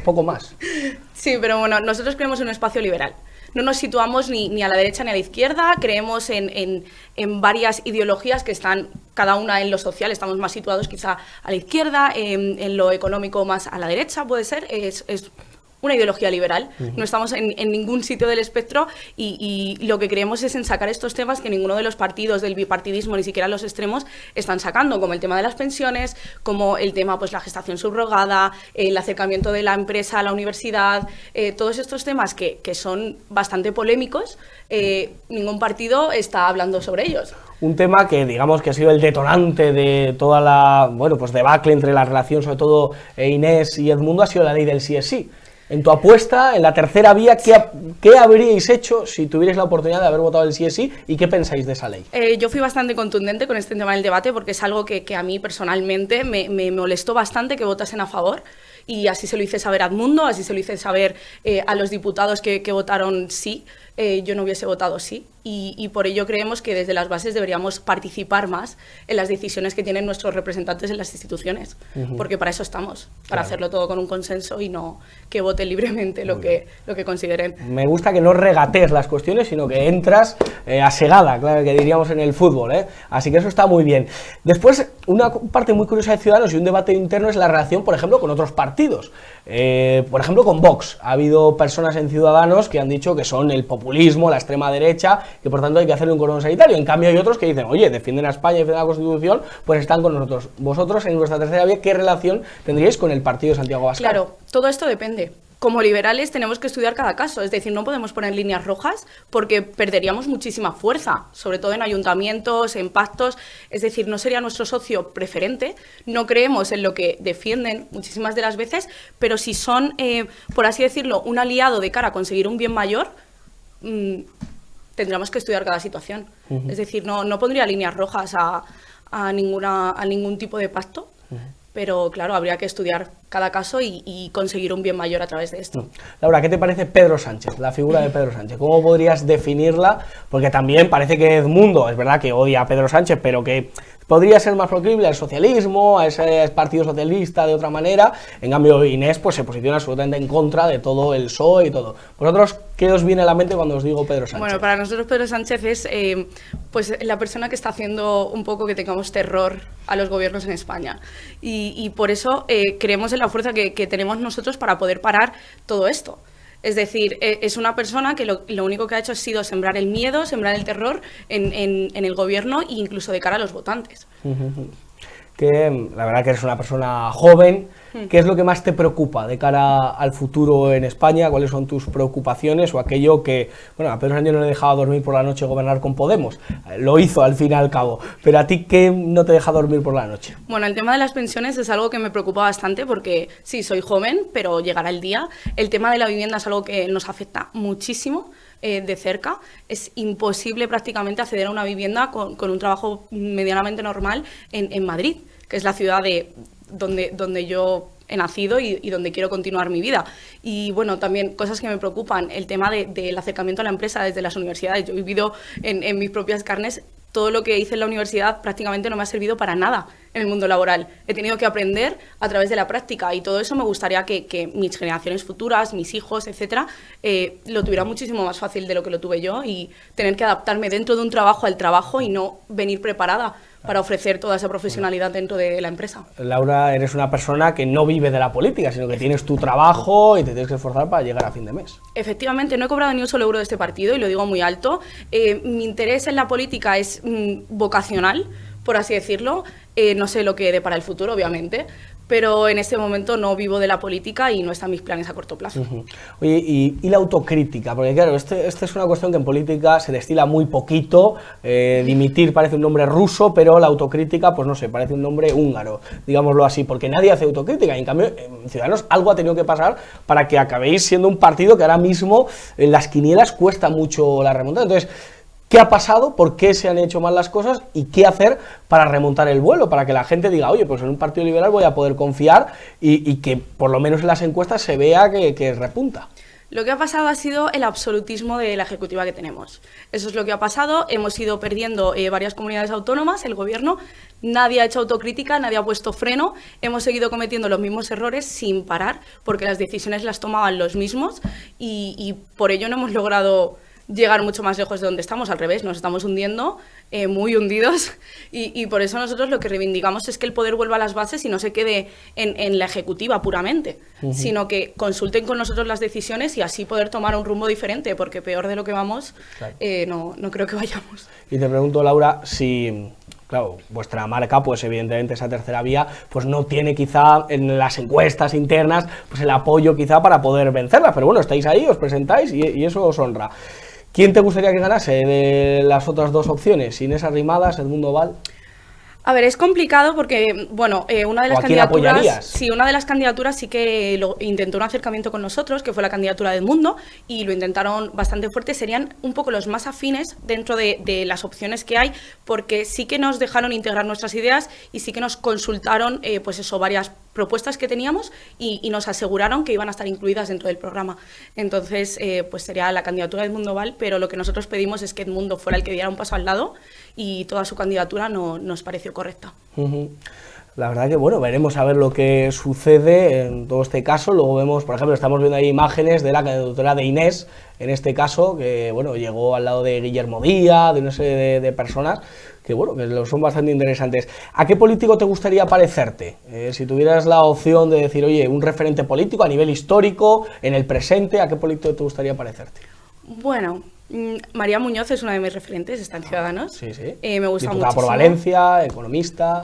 poco más.
Sí, pero bueno, nosotros creemos en un espacio liberal. No nos situamos ni a la derecha ni a la izquierda, creemos en varias ideologías que están cada una en lo social, estamos más situados quizá a la izquierda, en lo económico más a la derecha, puede ser, es una ideología liberal. No estamos en ningún sitio del espectro y lo que creemos es en sacar estos temas que ninguno de los partidos del bipartidismo, ni siquiera los extremos, están sacando, como el tema de las pensiones, como el tema, pues la gestación subrogada, el acercamiento de la empresa a la universidad, todos estos temas que son bastante polémicos, ningún partido está hablando sobre ellos.
Un tema que digamos que ha sido el detonante de toda la, bueno, pues debacle entre la relación, sobre todo Inés y Edmundo, ha sido la ley del sí es sí. En tu apuesta, en la tercera vía, ¿qué habríais hecho si tuvierais la oportunidad de haber votado el sí es sí y qué pensáis de esa ley?
Yo fui bastante contundente con este tema del debate porque es algo que a mí personalmente me molestó bastante que votasen a favor y así se lo hice saber a Edmundo, así se lo hice saber a los diputados que votaron sí. Yo no hubiese votado sí y por ello creemos que desde las bases deberíamos participar más en las decisiones que tienen nuestros representantes en las instituciones, porque para eso estamos, para hacerlo todo con un consenso y no que voten libremente lo que consideren.
Me gusta que no regatees las cuestiones, sino que entras a segada, claro, que diríamos en el fútbol, ¿eh? Así que eso está muy bien. Después, una parte muy curiosa de Ciudadanos y un debate interno es la relación, por ejemplo, con otros partidos. Por ejemplo, con Vox. Ha habido personas en Ciudadanos que han dicho que son el populismo, la extrema derecha, que por tanto hay que hacerle un cordón sanitario. En cambio hay otros que dicen, oye, defienden a España, defienden la Constitución, pues están con nosotros. Vosotros, en vuestra tercera vía, ¿qué relación tendríais con el partido de Santiago Abascal?
Claro, todo esto depende. Como liberales tenemos que estudiar cada caso, es decir, no podemos poner líneas rojas porque perderíamos muchísima fuerza, sobre todo en ayuntamientos, en pactos, es decir, no sería nuestro socio preferente, no creemos en lo que defienden muchísimas de las veces, pero si son, por así decirlo, un aliado de cara a conseguir un bien mayor, tendríamos que estudiar cada situación. Es decir, no pondría líneas rojas a ningún tipo de pacto. Pero claro, habría que estudiar cada caso y conseguir un bien mayor a través de esto.
Laura, ¿qué te parece Pedro Sánchez, la figura de Pedro Sánchez? ¿Cómo podrías definirla? Porque también parece que Edmundo, es verdad que odia a Pedro Sánchez, pero que podría ser más proclive al socialismo, a ese partido socialista de otra manera. En cambio, Inés pues se posiciona absolutamente en contra de todo el PSOE y todo. ¿Vosotros qué os viene a la mente cuando os digo Pedro Sánchez?
Bueno, para nosotros Pedro Sánchez es pues la persona que está haciendo un poco que tengamos terror a los gobiernos en España. Y por eso creemos en la fuerza que tenemos nosotros para poder parar todo esto. Es decir, es una persona que lo único que ha hecho ha sido sembrar el miedo, sembrar el terror en el gobierno e incluso de cara a los votantes.
Que la verdad que eres una persona joven. ¿Qué es lo que más te preocupa de cara al futuro en España? ¿Cuáles son tus preocupaciones o aquello que, bueno, a Pedro Sánchez no le dejaba dormir por la noche gobernar con Podemos? Lo hizo al fin y al cabo. Pero a ti, ¿qué no te deja dormir por la noche?
Bueno, el tema de las pensiones es algo que me preocupa bastante porque sí, soy joven, pero llegará el día. El tema de la vivienda es algo que nos afecta muchísimo de cerca. Es imposible prácticamente acceder a una vivienda con un trabajo medianamente normal en Madrid, que es la ciudad donde yo he nacido y donde quiero continuar mi vida. Y bueno, también cosas que me preocupan, el tema del acercamiento a la empresa desde las universidades. Yo he vivido en mis propias carnes, todo lo que hice en la universidad prácticamente no me ha servido para nada en el mundo laboral. He tenido que aprender a través de la práctica y todo eso me gustaría que mis generaciones futuras, mis hijos, etcétera, lo tuvieran muchísimo más fácil de lo que lo tuve yo y tener que adaptarme dentro de un trabajo al trabajo y no venir preparada para ofrecer toda esa profesionalidad dentro de la empresa.
Laura, eres una persona que no vive de la política, sino que tienes tu trabajo y te tienes que esforzar para llegar a fin de mes.
Efectivamente, no he cobrado ni un solo euro de este partido y lo digo muy alto. Mi interés en la política es vocacional, por así decirlo. No sé lo que dé para el futuro, obviamente, pero en este momento no vivo de la política y no están mis planes a corto plazo.
Oye, y la autocrítica, porque claro, esta es una cuestión que en política se destila muy poquito, dimitir parece un nombre ruso, pero la autocrítica, pues no sé, parece un nombre húngaro, digámoslo así, porque nadie hace autocrítica, y en cambio, en Ciudadanos algo ha tenido que pasar para que acabéis siendo un partido que ahora mismo en las quinielas cuesta mucho la remontada. Entonces, ¿qué ha pasado? ¿Por qué se han hecho mal las cosas? ¿Y qué hacer para remontar el vuelo? Para que la gente diga, oye, pues en un partido liberal voy a poder confiar y que por lo menos en las encuestas se vea que repunta.
Lo que ha pasado ha sido el absolutismo de la ejecutiva que tenemos. Eso es lo que ha pasado. Hemos ido perdiendo varias comunidades autónomas, el gobierno, nadie ha hecho autocrítica, nadie ha puesto freno, hemos seguido cometiendo los mismos errores sin parar, porque las decisiones las tomaban los mismos y por ello no hemos logrado llegar mucho más lejos de donde estamos, al revés, nos estamos hundiendo, muy hundidos, y por eso nosotros lo que reivindicamos es que el poder vuelva a las bases y no se quede en la ejecutiva puramente, sino que consulten con nosotros las decisiones y así poder tomar un rumbo diferente, porque peor de lo que vamos, claro. No creo que vayamos.
Y te pregunto, Laura, si... Claro, vuestra marca, pues evidentemente esa tercera vía, pues no tiene quizá en las encuestas internas pues el apoyo quizá para poder vencerlas, pero bueno, estáis ahí, os presentáis y eso os honra. ¿Quién te gustaría que ganase de las otras dos opciones? ¿Inés Arrimadas, Edmundo Val?
A ver, es complicado porque, bueno, una de las candidaturas, sí, una de las candidaturas sí que intentó un acercamiento con nosotros, que fue la candidatura de Edmundo, y lo intentaron bastante fuerte. Serían un poco los más afines dentro de las opciones que hay, porque sí que nos dejaron integrar nuestras ideas y sí que nos consultaron, pues eso, varias propuestas que teníamos y nos aseguraron que iban a estar incluidas dentro del programa. Entonces, pues sería la candidatura de Edmundo Val, pero lo que nosotros pedimos es que Edmundo fuera el que diera un paso al lado y toda su candidatura nos pareció correcta.
La verdad que, bueno, veremos a ver lo que sucede en todo este caso. Luego vemos, por ejemplo, estamos viendo ahí imágenes de la candidatura de Inés, en este caso, que, bueno, llegó al lado de Guillermo Díaz, de una serie de personas que, bueno, que son bastante interesantes. ¿A qué político te gustaría parecerte? Si tuvieras la opción de decir, oye, un referente político a nivel histórico, en el presente, ¿a qué político te gustaría parecerte?
Bueno, María Muñoz es una de mis referentes, está en Ciudadanos.
Sí, sí.
Me gusta
Diputada
muchísimo.
por Valencia, economista.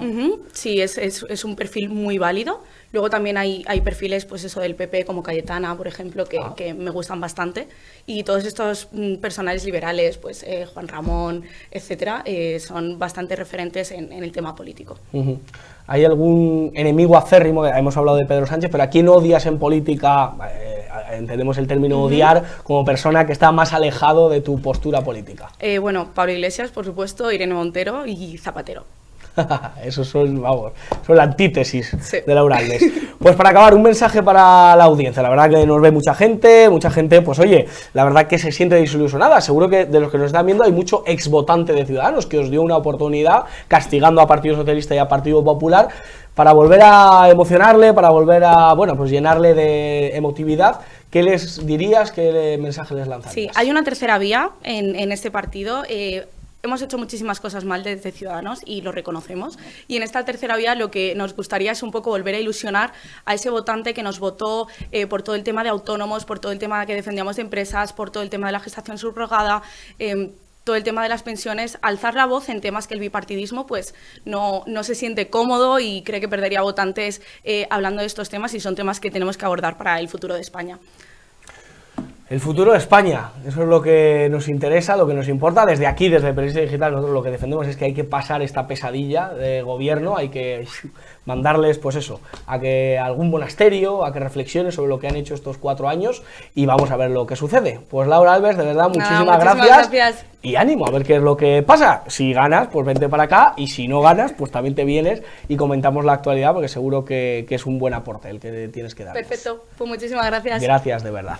Sí, es un perfil muy válido. Luego también hay perfiles, pues eso, del PP, como Cayetana, por ejemplo, que me gustan bastante. Y todos estos personales liberales, pues Juan Ramón, etcétera, son bastante referentes en el tema político.
¿Hay algún enemigo acérrimo? Hemos hablado de Pedro Sánchez, pero ¿a quién odias en política? Entendemos el término odiar como persona que está más alejado de tu postura política.
Bueno, Pablo Iglesias, por supuesto, Irene Montero y Zapatero.
Esos son, vamos, son la antítesis de Laura Alves.
Sí.
Pues para acabar, un mensaje para la audiencia. La verdad que nos ve mucha gente, pues oye, la verdad que se siente desilusionada. Seguro que de los que nos están viendo hay mucho exvotante de Ciudadanos que os dio una oportunidad castigando a Partido Socialista y a Partido Popular para volver a emocionarle, para volver a, bueno, pues llenarle de emotividad. ¿Qué les dirías? ¿Qué mensaje les lanzarías?
Sí, hay una tercera vía en este partido. Hemos hecho muchísimas cosas mal desde Ciudadanos y lo reconocemos. Y en esta tercera vía lo que nos gustaría es un poco volver a ilusionar a ese votante que nos votó por todo el tema de autónomos, por todo el tema que defendíamos de empresas, por todo el tema de la gestación subrogada, todo el tema de las pensiones, alzar la voz en temas que el bipartidismo pues no se siente cómodo y cree que perdería votantes hablando de estos temas, y son temas que tenemos que abordar para el futuro de España.
El futuro de España, eso es lo que nos interesa, lo que nos importa. Desde aquí, desde Periodista Digital, nosotros lo que defendemos es que hay que pasar esta pesadilla de gobierno, hay que mandarles, pues eso, a que algún monasterio, a que reflexione sobre lo que han hecho estos 4 años y vamos a ver lo que sucede. Pues Laura Alves, de verdad, muchísimas gracias. Y ánimo, a ver qué es lo que pasa. Si ganas, pues vente para acá, y si no ganas, pues también te vienes y comentamos la actualidad, porque seguro que es un buen aporte el que tienes que dar.
Perfecto, pues muchísimas gracias.
Gracias, de verdad.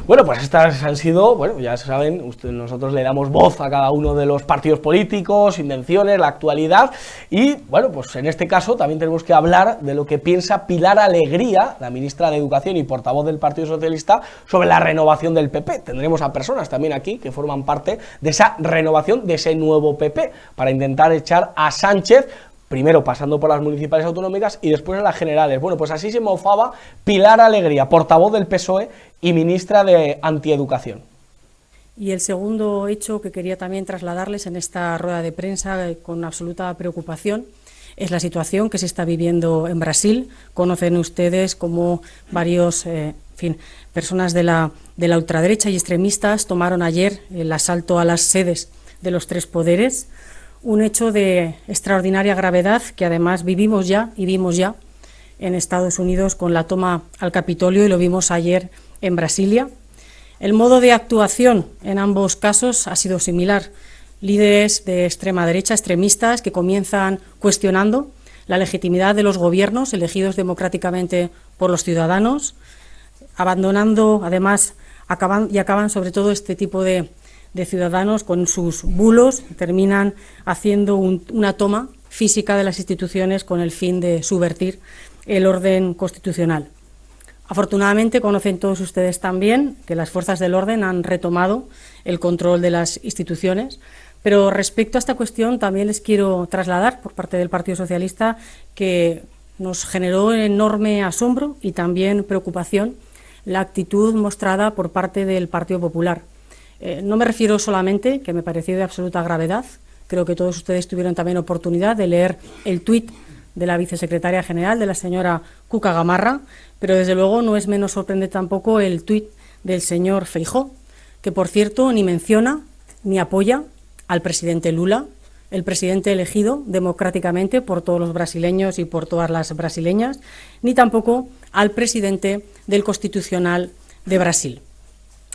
Bueno, pues estas han sido, bueno, ya saben, nosotros le damos voz a cada uno de los partidos políticos, intenciones, la actualidad, y bueno, pues en este caso también tenemos que hablar de lo que piensa Pilar Alegría, la ministra de Educación y portavoz del Partido Socialista, sobre la renovación del PP. Tendremos a personas también aquí que forman parte de esa renovación, de ese nuevo PP, para intentar echar a Sánchez, primero pasando por las municipales autonómicas y después en las generales. Bueno, pues así se mofaba Pilar Alegría, portavoz del PSOE y ministra de Antieducación.
Y el segundo hecho que quería también trasladarles en esta rueda de prensa con absoluta preocupación es la situación que se está viviendo en Brasil. Conocen ustedes cómo varios personas de la ultraderecha y extremistas tomaron ayer el asalto a las sedes de los tres poderes, un hecho de extraordinaria gravedad que además vimos ya en Estados Unidos con la toma al Capitolio y lo vimos ayer en Brasilia. El modo de actuación en ambos casos ha sido similar. Líderes de extrema derecha, extremistas, que comienzan cuestionando la legitimidad de los gobiernos elegidos democráticamente por los ciudadanos, abandonando, además, acaban sobre todo este tipo de ciudadanos con sus bulos, terminan haciendo una toma física de las instituciones con el fin de subvertir el orden constitucional. Afortunadamente, conocen todos ustedes también que las fuerzas del orden han retomado el control de las instituciones, pero respecto a esta cuestión también les quiero trasladar por parte del Partido Socialista que nos generó enorme asombro y también preocupación la actitud mostrada por parte del Partido Popular. No me refiero solamente, que me pareció de absoluta gravedad, creo que todos ustedes tuvieron también oportunidad de leer el tuit de la vicesecretaria general, de la señora Cuca Gamarra, pero desde luego no es menos sorprendente tampoco el tuit del señor Feijóo, que por cierto ni menciona ni apoya al presidente Lula, el presidente elegido democráticamente por todos los brasileños y por todas las brasileñas, ni tampoco al presidente del Constitucional de Brasil.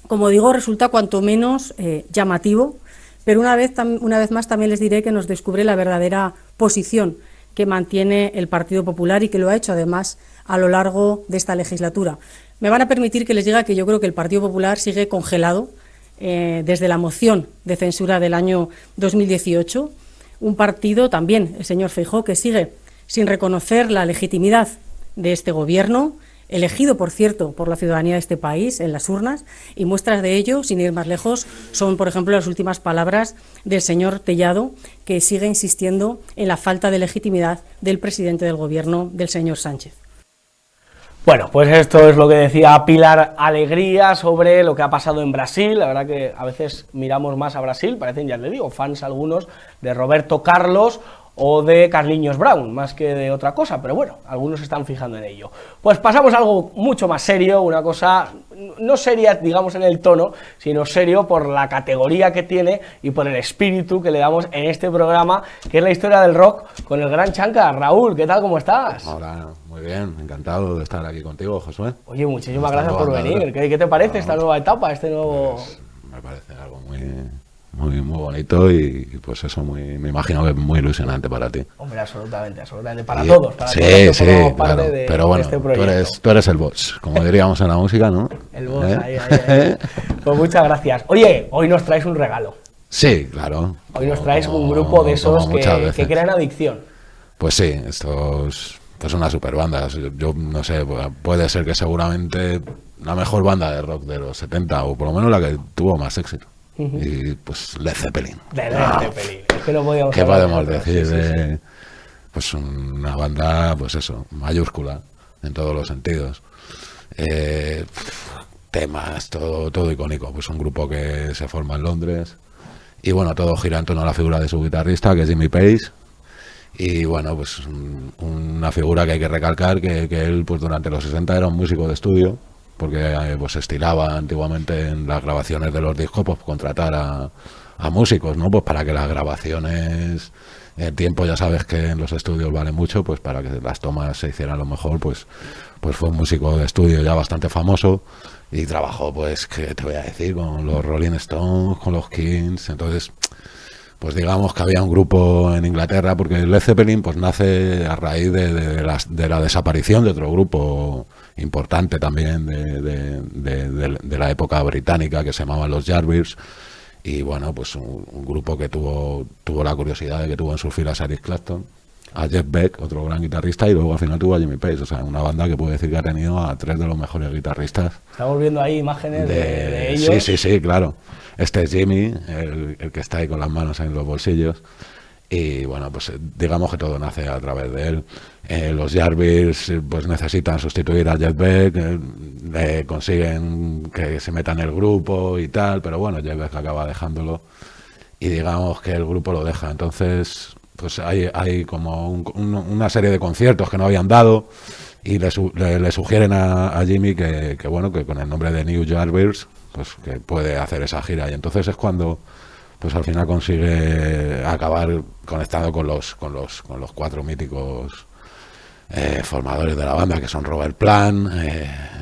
Como digo, resulta cuanto menos llamativo, pero una vez más también les diré que nos descubre la verdadera posición que mantiene el Partido Popular y que lo ha hecho además a lo largo de esta legislatura. Me van a permitir que les diga que yo creo que el Partido Popular sigue congelado desde la moción de censura del año 2018, un partido también, el señor Feijóo, que sigue sin reconocer la legitimidad de este gobierno, elegido, por cierto, por la ciudadanía de este país en las urnas, y muestras de ello, sin ir más lejos, son, por ejemplo, las últimas palabras del señor Tellado, que sigue insistiendo en la falta de legitimidad del presidente del gobierno, del señor Sánchez.
Bueno, pues esto es lo que decía Pilar Alegría sobre lo que ha pasado en Brasil. La verdad que a veces miramos más a Brasil, parecen, ya le digo, fans algunos de Roberto Carlos o de Carlinhos Brown, más que de otra cosa, pero bueno, algunos se están fijando en ello. Pues pasamos a algo mucho más serio, una cosa no seria, digamos, en el tono, sino serio por la categoría que tiene y por el espíritu que le damos en este programa, que es la historia del rock con el gran Chanca. Raúl, ¿qué tal? ¿Cómo estás?
Hola, muy bien, encantado de estar aquí contigo, Josué.
Oye, muchísimas gracias por venir. ¿Qué te parece esta nueva etapa, este nuevo...?
Pues, me parece algo muy bonito y pues eso, me imagino que es muy ilusionante para ti.
Hombre, absolutamente, para todos. Para
sí,
todos
sí,
claro,
pero bueno,
este
tú eres el boss, como diríamos en la música, ¿no?
El boss, ahí. Pues muchas gracias. Oye, hoy nos traes un regalo.
Sí, claro.
Hoy nos traes un grupo de esos que crean adicción.
Pues sí, estos pues una super banda. Yo no sé, puede ser que seguramente la mejor banda de rock de los 70, o por lo menos la que tuvo más éxito. Y pues Led Zeppelin.
Led Zeppelin. Es que no podíamos
¿Qué podemos decir
sí.
de pues una banda, pues eso, mayúscula en todos los sentidos? Temas, todo icónico. Pues un grupo que se forma en Londres y bueno, todo gira en torno a la figura de su guitarrista, que es Jimmy Page. Y bueno, pues una figura que hay que recalcar, que él pues durante los 60 era un músico de estudio, porque pues estilaba antiguamente en las grabaciones de los discos pues contratar a músicos, ¿no? Pues para que las grabaciones, el tiempo ya sabes que en los estudios vale mucho, pues para que las tomas se hicieran lo mejor, pues fue un músico de estudio ya bastante famoso y trabajó, pues, ¿qué te voy a decir? Con los Rolling Stones, con los Kings. Entonces, pues digamos que había un grupo en Inglaterra, porque Led Zeppelin pues nace a raíz de la desaparición de otro grupo importante también de la época británica, que se llamaban los Yardbirds. Y bueno, pues un grupo que tuvo la curiosidad de que tuvo en sus filas a Eric Clapton, a Jeff Beck, otro gran guitarrista, y luego al final tuvo a Jimmy Page. O sea, una banda que puede decir que ha tenido a 3 de los mejores guitarristas.
Estamos viendo ahí imágenes de ellos.
Sí, claro. Este es Jimmy, el que está ahí con las manos en los bolsillos. Y bueno, pues digamos que todo nace a través de él. Los Yardbirds pues necesitan sustituir a Jeff Beck, consiguen que se meta en el grupo y tal, pero bueno, Jeff Beck acaba dejándolo y digamos que el grupo lo deja. Entonces pues hay como una serie de conciertos que no habían dado y le sugieren a Jimmy que bueno, que con el nombre de New Yardbirds pues que puede hacer esa gira, y entonces es cuando pues al final consigue acabar conectando con los 4 míticos formadores de la banda, que son Robert Plant,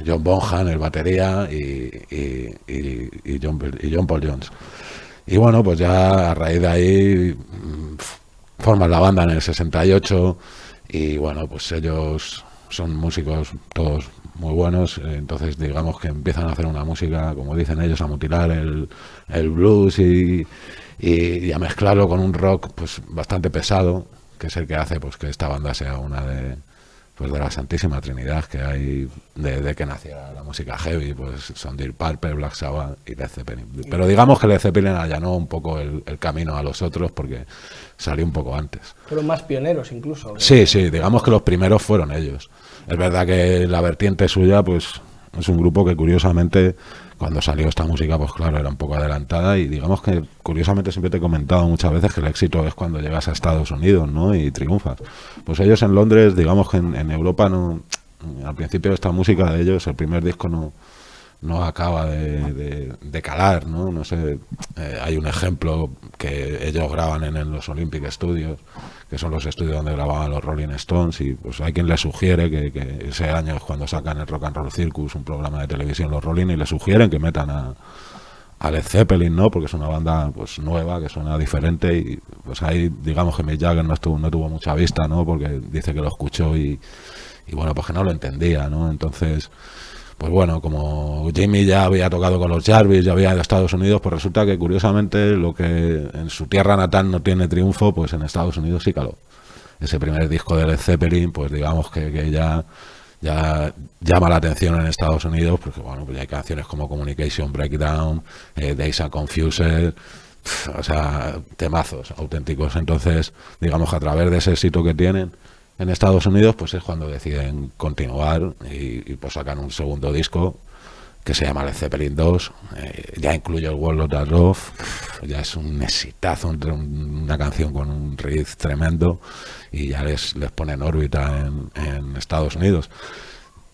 John Bonham, el batería, y John Paul Jones. Y bueno, pues ya a raíz de ahí forman la banda en el 68, y bueno, pues ellos son músicos todos muy buenos, entonces digamos que empiezan a hacer una música, como dicen ellos, a mutilar el blues y a mezclarlo con un rock pues bastante pesado, que es el que hace pues que esta banda sea una de la Santísima Trinidad que hay de que nació la música heavy, pues son Deep Purple, Black Sabbath y Led Zeppelin. Pero digamos que Led Zeppelin allanó un poco el camino a los otros porque salió un poco antes.
Fueron más pioneros incluso.
Sí, digamos que los primeros fueron ellos. Es verdad que la vertiente suya pues es un grupo que curiosamente cuando salió esta música pues claro era un poco adelantada, y digamos que curiosamente siempre te he comentado muchas veces que el éxito es cuando llegas a Estados Unidos, ¿no? Y triunfas. Pues ellos en Londres, digamos que en Europa no, al principio esta música de ellos, el primer disco no acaba de calar, ¿no? No sé, hay un ejemplo que ellos graban en los Olympic Studios, que son los estudios donde grababan los Rolling Stones, y pues hay quien les sugiere que ese año es cuando sacan el Rock and Roll Circus, un programa de televisión, los Rolling, y les sugieren que metan a Led Zeppelin, ¿no? Porque es una banda pues nueva, que suena diferente, y pues ahí digamos que Mick Jagger no tuvo mucha vista, ¿no? Porque dice que lo escuchó y bueno, pues que no lo entendía, ¿no? Entonces, pues bueno, como Jimmy ya había tocado con los Jarvis, ya había ido a Estados Unidos, pues resulta que curiosamente lo que en su tierra natal no tiene triunfo, pues en Estados Unidos sí caló. Ese primer disco de Led Zeppelin, pues digamos que ya llama la atención en Estados Unidos, porque bueno, pues hay canciones como Communication Breakdown, Days Are Confused, o sea, temazos auténticos. Entonces, digamos que a través de ese éxito que tienen en Estados Unidos, pues es cuando deciden continuar y pues sacan un segundo disco que se llama Led Zeppelin 2, ya incluye el World of the Love, ya es un exitazo, una canción con un riff tremendo, y ya les pone en órbita en Estados Unidos.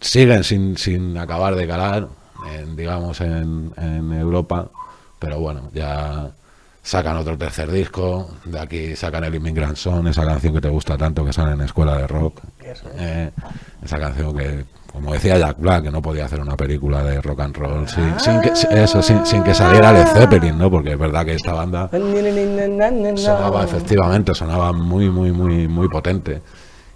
Siguen sin acabar de calar, digamos, en Europa, pero bueno, ya sacan otro tercer disco, de aquí sacan el Immigrant Song, esa canción que te gusta tanto, que sale en Escuela de Rock, esa canción que, como decía Jack Black, que no podía hacer una película de rock and roll sin que saliera Led Zeppelin, ¿no? Porque es verdad que esta banda sonaba muy potente.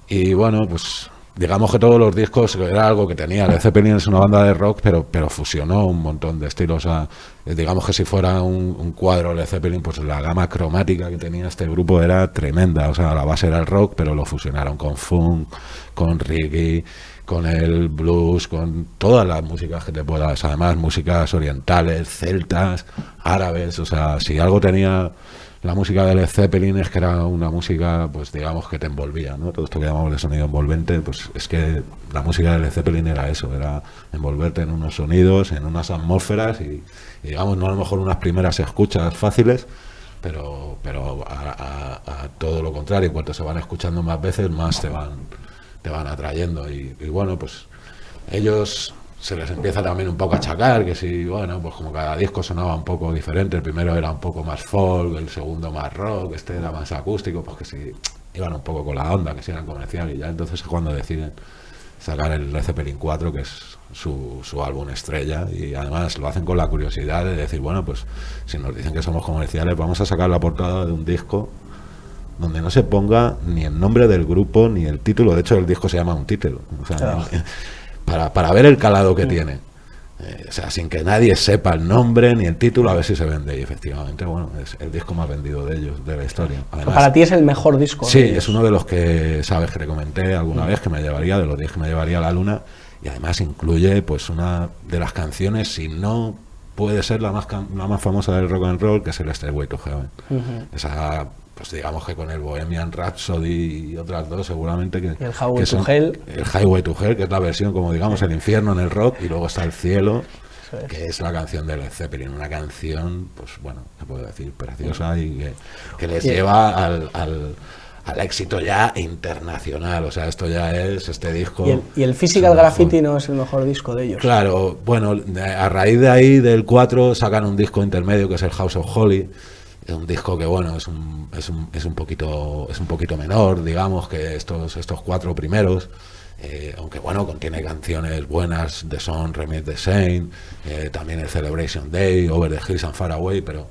Y bueno, pues digamos que todos los discos era algo que tenía. Led Zeppelin es una banda de rock, pero fusionó un montón de estilos. O sea, digamos que si fuera un cuadro Led Zeppelin, pues la gama cromática que tenía este grupo era tremenda. O sea, la base era el rock, pero lo fusionaron con funk, con reggae, con el blues, con todas las músicas que te puedas. Además, músicas orientales, celtas, árabes. O sea, si algo tenía la música de Led Zeppelin es que era una música, pues digamos que te envolvía, ¿no? Todo esto que llamamos de sonido envolvente, pues es que la música de Led Zeppelin era eso, era envolverte en unos sonidos, en unas atmósferas y digamos, no a lo mejor unas primeras escuchas fáciles, pero a todo lo contrario, en cuanto se van escuchando más veces, más te van atrayendo y bueno, pues ellos se les empieza también un poco a achacar, que si, bueno, pues como cada disco sonaba un poco diferente, el primero era un poco más folk, el segundo más rock, este era más acústico, pues que si iban un poco con la onda, que si eran comerciales, y ya entonces es cuando deciden sacar el Led Zeppelin 4, que es su álbum estrella, y además lo hacen con la curiosidad de decir, bueno, pues si nos dicen que somos comerciales, vamos a sacar la portada de un disco donde no se ponga ni el nombre del grupo ni el título. De hecho, el disco se llama Un Título, o sea, para ver el calado que tiene, o sea, sin que nadie sepa el nombre ni el título, a ver si se vende. Y efectivamente, bueno, es el disco más vendido de ellos, de la historia. Además,
para ti es el mejor disco.
Sí, es uno de los que, sabes, que te comenté alguna vez, que me llevaría, de los 10 que me llevaría a la luna, y además incluye pues una de las canciones, si no puede ser la más famosa del rock and roll, que es el Stairway to Heaven. Esa, pues digamos que con el Bohemian Rhapsody y otras dos seguramente que
el Highway to Hell.
El Highway to Hell, que es la versión como digamos el infierno en el rock, y luego está El Cielo, que es la canción de Led Zeppelin, una canción, pues bueno, se puede decir, preciosa y que les lleva al éxito ya internacional. O sea, esto ya es este disco.
Y el Physical Graffiti no es el mejor disco de ellos.
Claro, bueno, a raíz de ahí, del 4, sacan un disco intermedio que es el House of Holy. Es un disco que, bueno, es un poquito menor, digamos, que estos 4 primeros. Aunque bueno, contiene canciones buenas, The Sun, Remit the Saint, también el Celebration Day, Over the Hills and Far Away, pero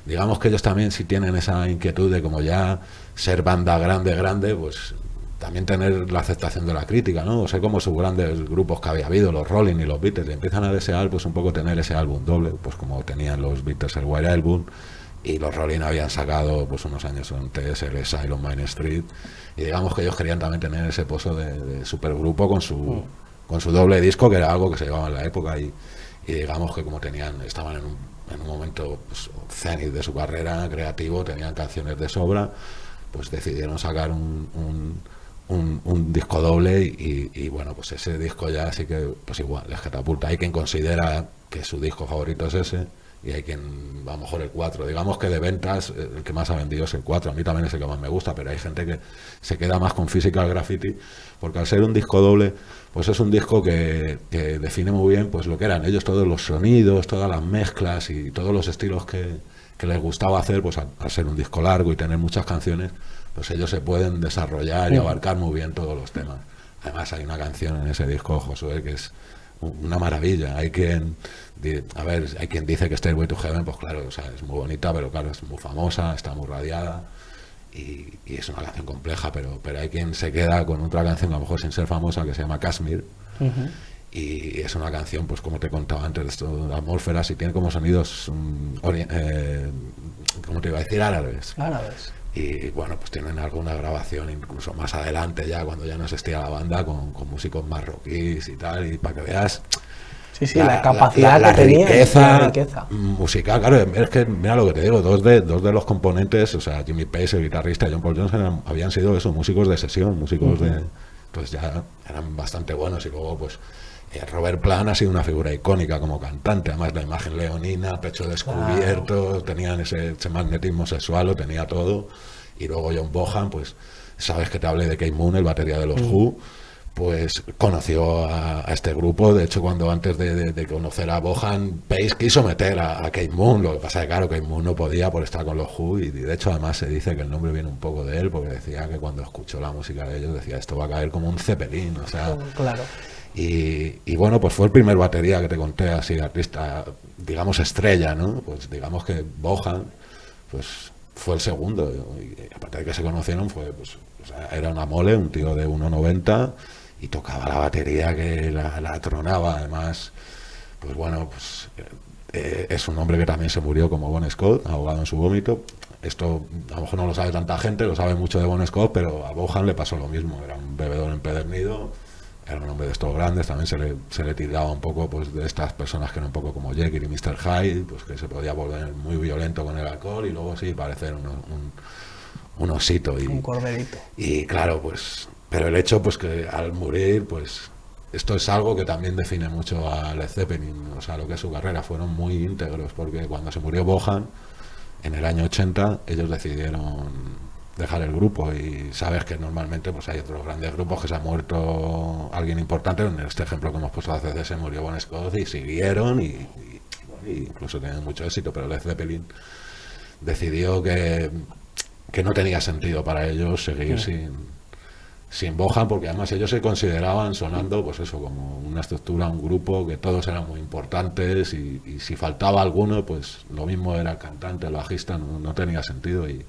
digamos que ellos también sí tienen esa inquietud de como ya ser banda grande, pues también tener la aceptación de la crítica, ¿no? O sea, como sus grandes grupos que había habido, los Rolling y los Beatles, y empiezan a desear pues un poco tener ese álbum doble, pues como tenían los Beatles el White Album, y los Rolling habían sacado pues unos años antes el Asylum Main Street, y digamos que ellos querían también tener ese pozo de supergrupo con su doble disco, que era algo que se llevaba en la época, y digamos que como estaban en un momento pues, cenit de su carrera creativo, tenían canciones de sobra, pues decidieron sacar un disco doble, y bueno, pues ese disco ya sí que pues igual les catapulta. Hay quien considera que su disco favorito es ese, y hay quien va a lo mejor el 4. Digamos que de ventas el que más ha vendido es el 4. A mí también es el que más me gusta, pero hay gente que se queda más con Physical Graffiti, porque al ser un disco doble, pues es un disco que define muy bien pues lo que eran ellos, todos los sonidos, todas las mezclas y todos los estilos que les gustaba hacer, pues al ser un disco largo y tener muchas canciones, pues ellos se pueden desarrollar y abarcar muy bien todos los temas. Además hay una canción en ese disco, Josué, que es una maravilla. Hay quien dice que Stairway to Heaven, pues claro, o sea, es muy bonita, pero claro, es muy famosa, está muy radiada, y es una canción compleja, pero hay quien se queda con otra canción, a lo mejor sin ser famosa, que se llama Kashmir, y es una canción, pues como te contaba antes, de esto de atmósferas, y tiene como sonidos, ¿cómo te iba a decir? Árabes. Y bueno, pues tienen alguna grabación incluso más adelante, ya cuando ya no existía la banda, con músicos marroquíes y tal, y para que veas
la capacidad
la
que tenía,
riqueza,
la riqueza
musical. Claro, es que mira lo que te digo, dos de los componentes, o sea, Jimmy Page, el guitarrista, y John Paul Jones habían sido esos músicos de sesión, músicos pues ya eran bastante buenos. Y luego pues Robert Plant ha sido una figura icónica como cantante, además la imagen leonina, pecho descubierto, tenían ese magnetismo sexual, lo tenía todo. Y luego John Bonham, pues sabes que te hablé de Keith Moon, el batería de los Who, pues conoció a este grupo. De hecho, cuando antes de conocer a Bonham, Page quiso meter a Keith Moon. Lo que pasa es que claro, Keith Moon no podía por estar con los Who, y de hecho además se dice que el nombre viene un poco de él, porque decía que cuando escuchó la música de ellos decía, esto va a caer como un Zeppelin, o sea...
Claro.
Y bueno, pues fue el primer batería que te conté, así, artista, digamos, estrella, ¿no? Pues digamos que Bonham, pues fue el segundo, y aparte de que se conocieron, fue, pues, o sea, era una mole, un tío de 1,90, y tocaba la batería que la tronaba. Además, pues bueno, pues es un hombre que también se murió como Bon Scott, ahogado en su vómito. Esto a lo mejor no lo sabe tanta gente, lo sabe mucho de Bon Scott, pero a Bonham le pasó lo mismo. Era un bebedor empedernido, era un hombre de estos grandes. También se le tiraba un poco pues de estas personas que eran un poco como Jekyll y Mr. Hyde, pues que se podía volver muy violento con el alcohol y luego sí parecer un osito y
un corderito.
Y claro, pues pero el hecho pues que al morir, pues esto es algo que también define mucho a Led Zeppelin, o sea, lo que es su carrera. Fueron muy íntegros, porque cuando se murió Bonham en el año 80, ellos decidieron dejar el grupo, y sabes que normalmente pues hay otros grandes grupos que se ha muerto alguien importante. En este ejemplo que hemos puesto hace veces, se murió Bon Scott y siguieron y incluso tenían mucho éxito, pero Led Zeppelin decidió que no tenía sentido para ellos seguir sin Bonham, porque además ellos se consideraban sonando pues eso, como una estructura, un grupo que todos eran muy importantes, y si faltaba alguno, pues lo mismo era el cantante, el bajista, no tenía sentido. Y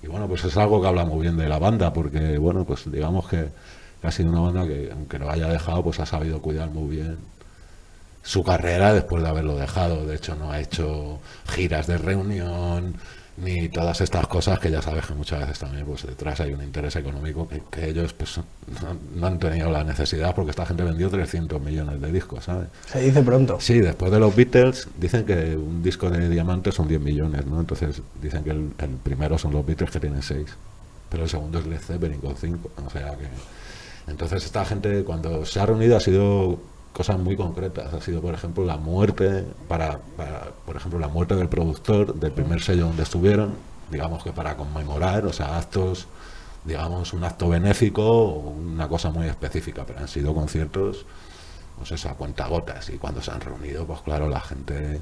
bueno, pues es algo que habla muy bien de la banda, porque bueno, pues digamos que ha sido una banda que, aunque lo haya dejado, pues ha sabido cuidar muy bien su carrera después de haberlo dejado. De hecho, no ha hecho giras de reunión ni todas estas cosas, que ya sabes que muchas veces también pues detrás hay un interés económico que ellos pues no han tenido la necesidad, porque esta gente vendió 300 millones de discos, ¿sabes?
Se dice pronto.
Sí, después de los Beatles dicen que un disco de diamantes son 10 millones, ¿no? Entonces dicen que el primero son los Beatles, que tienen 6, pero el segundo es Led Zeppelin con 5, o sea que... Entonces esta gente, cuando se ha reunido, ha sido cosas muy concretas. Ha sido, por ejemplo, la muerte por ejemplo, la muerte del productor del primer sello donde estuvieron, digamos que para conmemorar, o sea, actos digamos, un acto benéfico o una cosa muy específica, pero han sido conciertos, pues eso, a cuentagotas, y cuando se han reunido, pues claro, la gente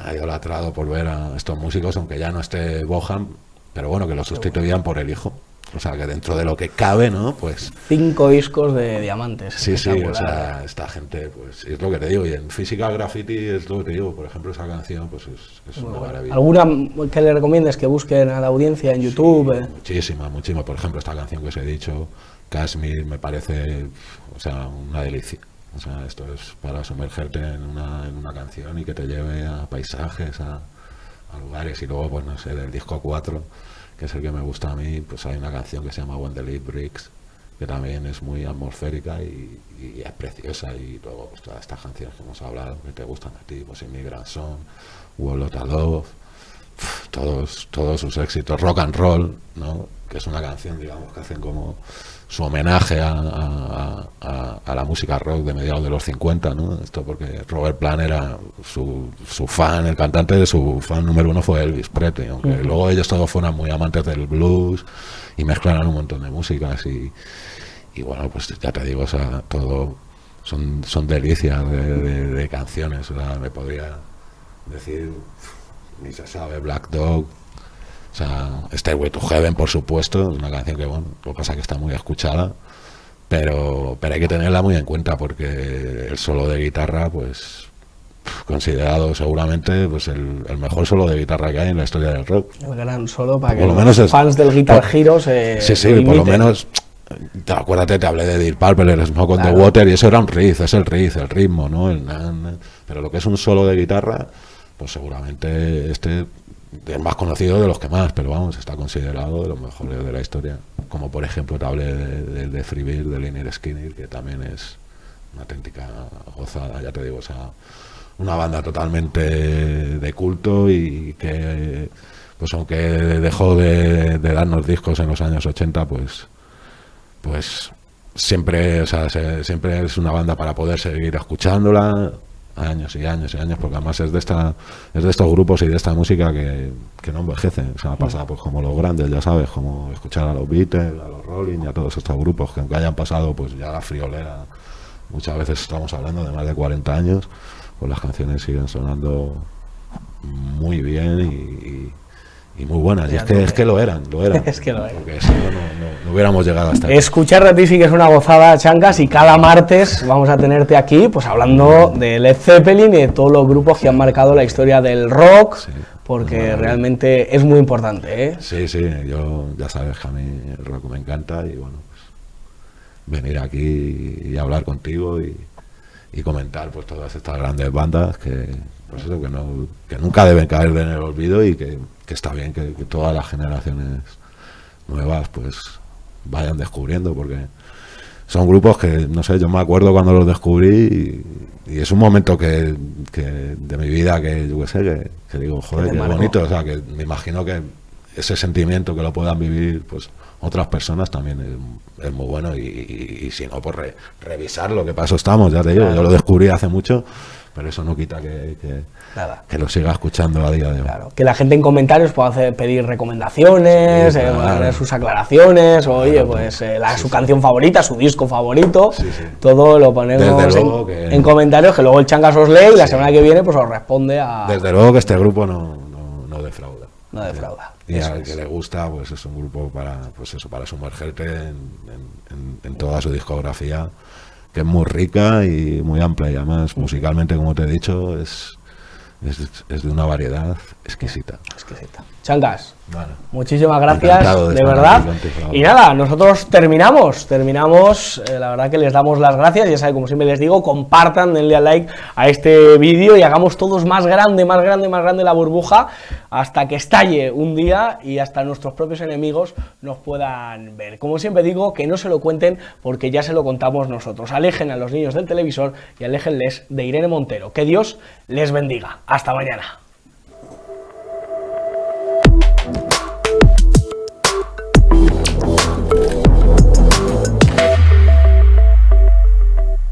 ha idolatrado por ver a estos músicos, aunque ya no esté Bohan, pero bueno, que lo sustituían por el hijo. O sea, que dentro de lo que cabe, ¿no? Pues
5 discos de diamantes.
sí, o sea, esta gente, pues es lo que te digo, y en Physical Graffiti es lo que te digo, por ejemplo, esa canción, pues es una maravilla.
¿Alguna que le recomiendes que busquen a la audiencia en YouTube?
Muchísima, por ejemplo, esta canción que os he dicho, Kashmir, me parece, o sea, una delicia. O sea, esto es para sumergerte en una canción y que te lleve a paisajes, a lugares, y luego, pues no sé, del disco 4, que es el que me gusta a mí, pues hay una canción que se llama When the Leaf Breaks, que también es muy atmosférica y es preciosa, y luego pues todas estas canciones que hemos hablado, que te gustan a ti, pues Immigrant Song, Wall of Love, todos sus éxitos, Rock and Roll, ¿no? Que es una canción, digamos, que hacen como su homenaje a la música rock de mediados de los 50, ¿no? Esto porque Robert Plant era su fan, el cantante de su fan número 1 fue Elvis Presley, aunque luego ellos todos fueran muy amantes del blues y mezclaran un montón de músicas y bueno, pues ya te digo, o sea, todo son delicias de canciones, o sea, me podría decir, ni se sabe, Black Dog, o sea, Stairway to Heaven, por supuesto, una canción que, bueno, lo que pasa es que está muy escuchada, pero hay que tenerla muy en cuenta, porque el solo de guitarra, pues, considerado seguramente pues el mejor solo de guitarra que hay en la historia del rock.
El gran solo para que
los
fans del Guitar Hero se
por lo menos, acuérdate, te hablé de Deep Purple, el Smoke on the Water, y eso era un riff, es el ritmo, ¿no? Pero lo que es un solo de guitarra, pues seguramente este es más conocido de los que más, pero vamos, está considerado de los mejores de la historia. Como por ejemplo te hablé de Free Beer, de Lynyrd Skynyrd, que también es una auténtica gozada, ya te digo, o sea, una banda totalmente de culto y que, pues aunque dejó de darnos discos en los años 80, pues siempre, o sea, siempre es una banda para poder seguir escuchándola años y años y años, porque además es de estos grupos y de esta música que no envejece. O sea, pasa pues como los grandes, ya sabes, como escuchar a los Beatles, a los Rolling y a todos estos grupos que aunque hayan pasado pues ya la friolera, muchas veces estamos hablando de más de 40 años, pues las canciones siguen sonando muy bien y muy buenas. Y es que lo eran.
Es que lo eran.
Porque si no, no hubiéramos llegado hasta aquí.
Escuchar a ti sí que es una gozada, Changas, y cada martes vamos a tenerte aquí pues hablando de Led Zeppelin y de todos los grupos que han marcado la historia del rock, sí, porque realmente es muy importante, ¿eh?
Sí, yo ya sabes que a mí el rock me encanta y bueno, pues venir aquí y hablar contigo y comentar pues todas estas grandes bandas que pues eso, que nunca deben caer en el olvido y que está bien que todas las generaciones nuevas pues vayan descubriendo, porque son grupos que, no sé, yo me acuerdo cuando los descubrí y es un momento que de mi vida que yo qué sé, que digo, joder, qué bonito, o sea, que me imagino que ese sentimiento que lo puedan vivir pues otras personas también es muy bueno y si no, pues revisar lo que pasó estamos, ya te digo, yo lo descubrí hace mucho, pero eso no quita que lo siga escuchando a día de hoy.
Claro, que la gente en comentarios pueda pedir recomendaciones, sus aclaraciones, oye, pues su canción favorita, su disco favorito, todo lo ponemos en comentarios, que luego el Changas os lee y la semana que viene pues os responde a...
Desde luego que este grupo no defrauda.
No defrauda.
Y al que le gusta, pues es un grupo para sumergirte en toda su discografía, que es muy rica y muy amplia, y además musicalmente, como te he dicho, es de una variedad exquisita.
Changas,
bueno,
muchísimas gracias, de verdad. Y nada, nosotros terminamos, la verdad que les damos las gracias, ya saben, como siempre les digo, compartan, denle al like a este vídeo y hagamos todos más grande la burbuja, hasta que estalle un día y hasta nuestros propios enemigos nos puedan ver. Como siempre digo, que no se lo cuenten porque ya se lo contamos nosotros. Alejen a los niños del televisor y aléjenles de Irene Montero. Que Dios les bendiga. Hasta mañana.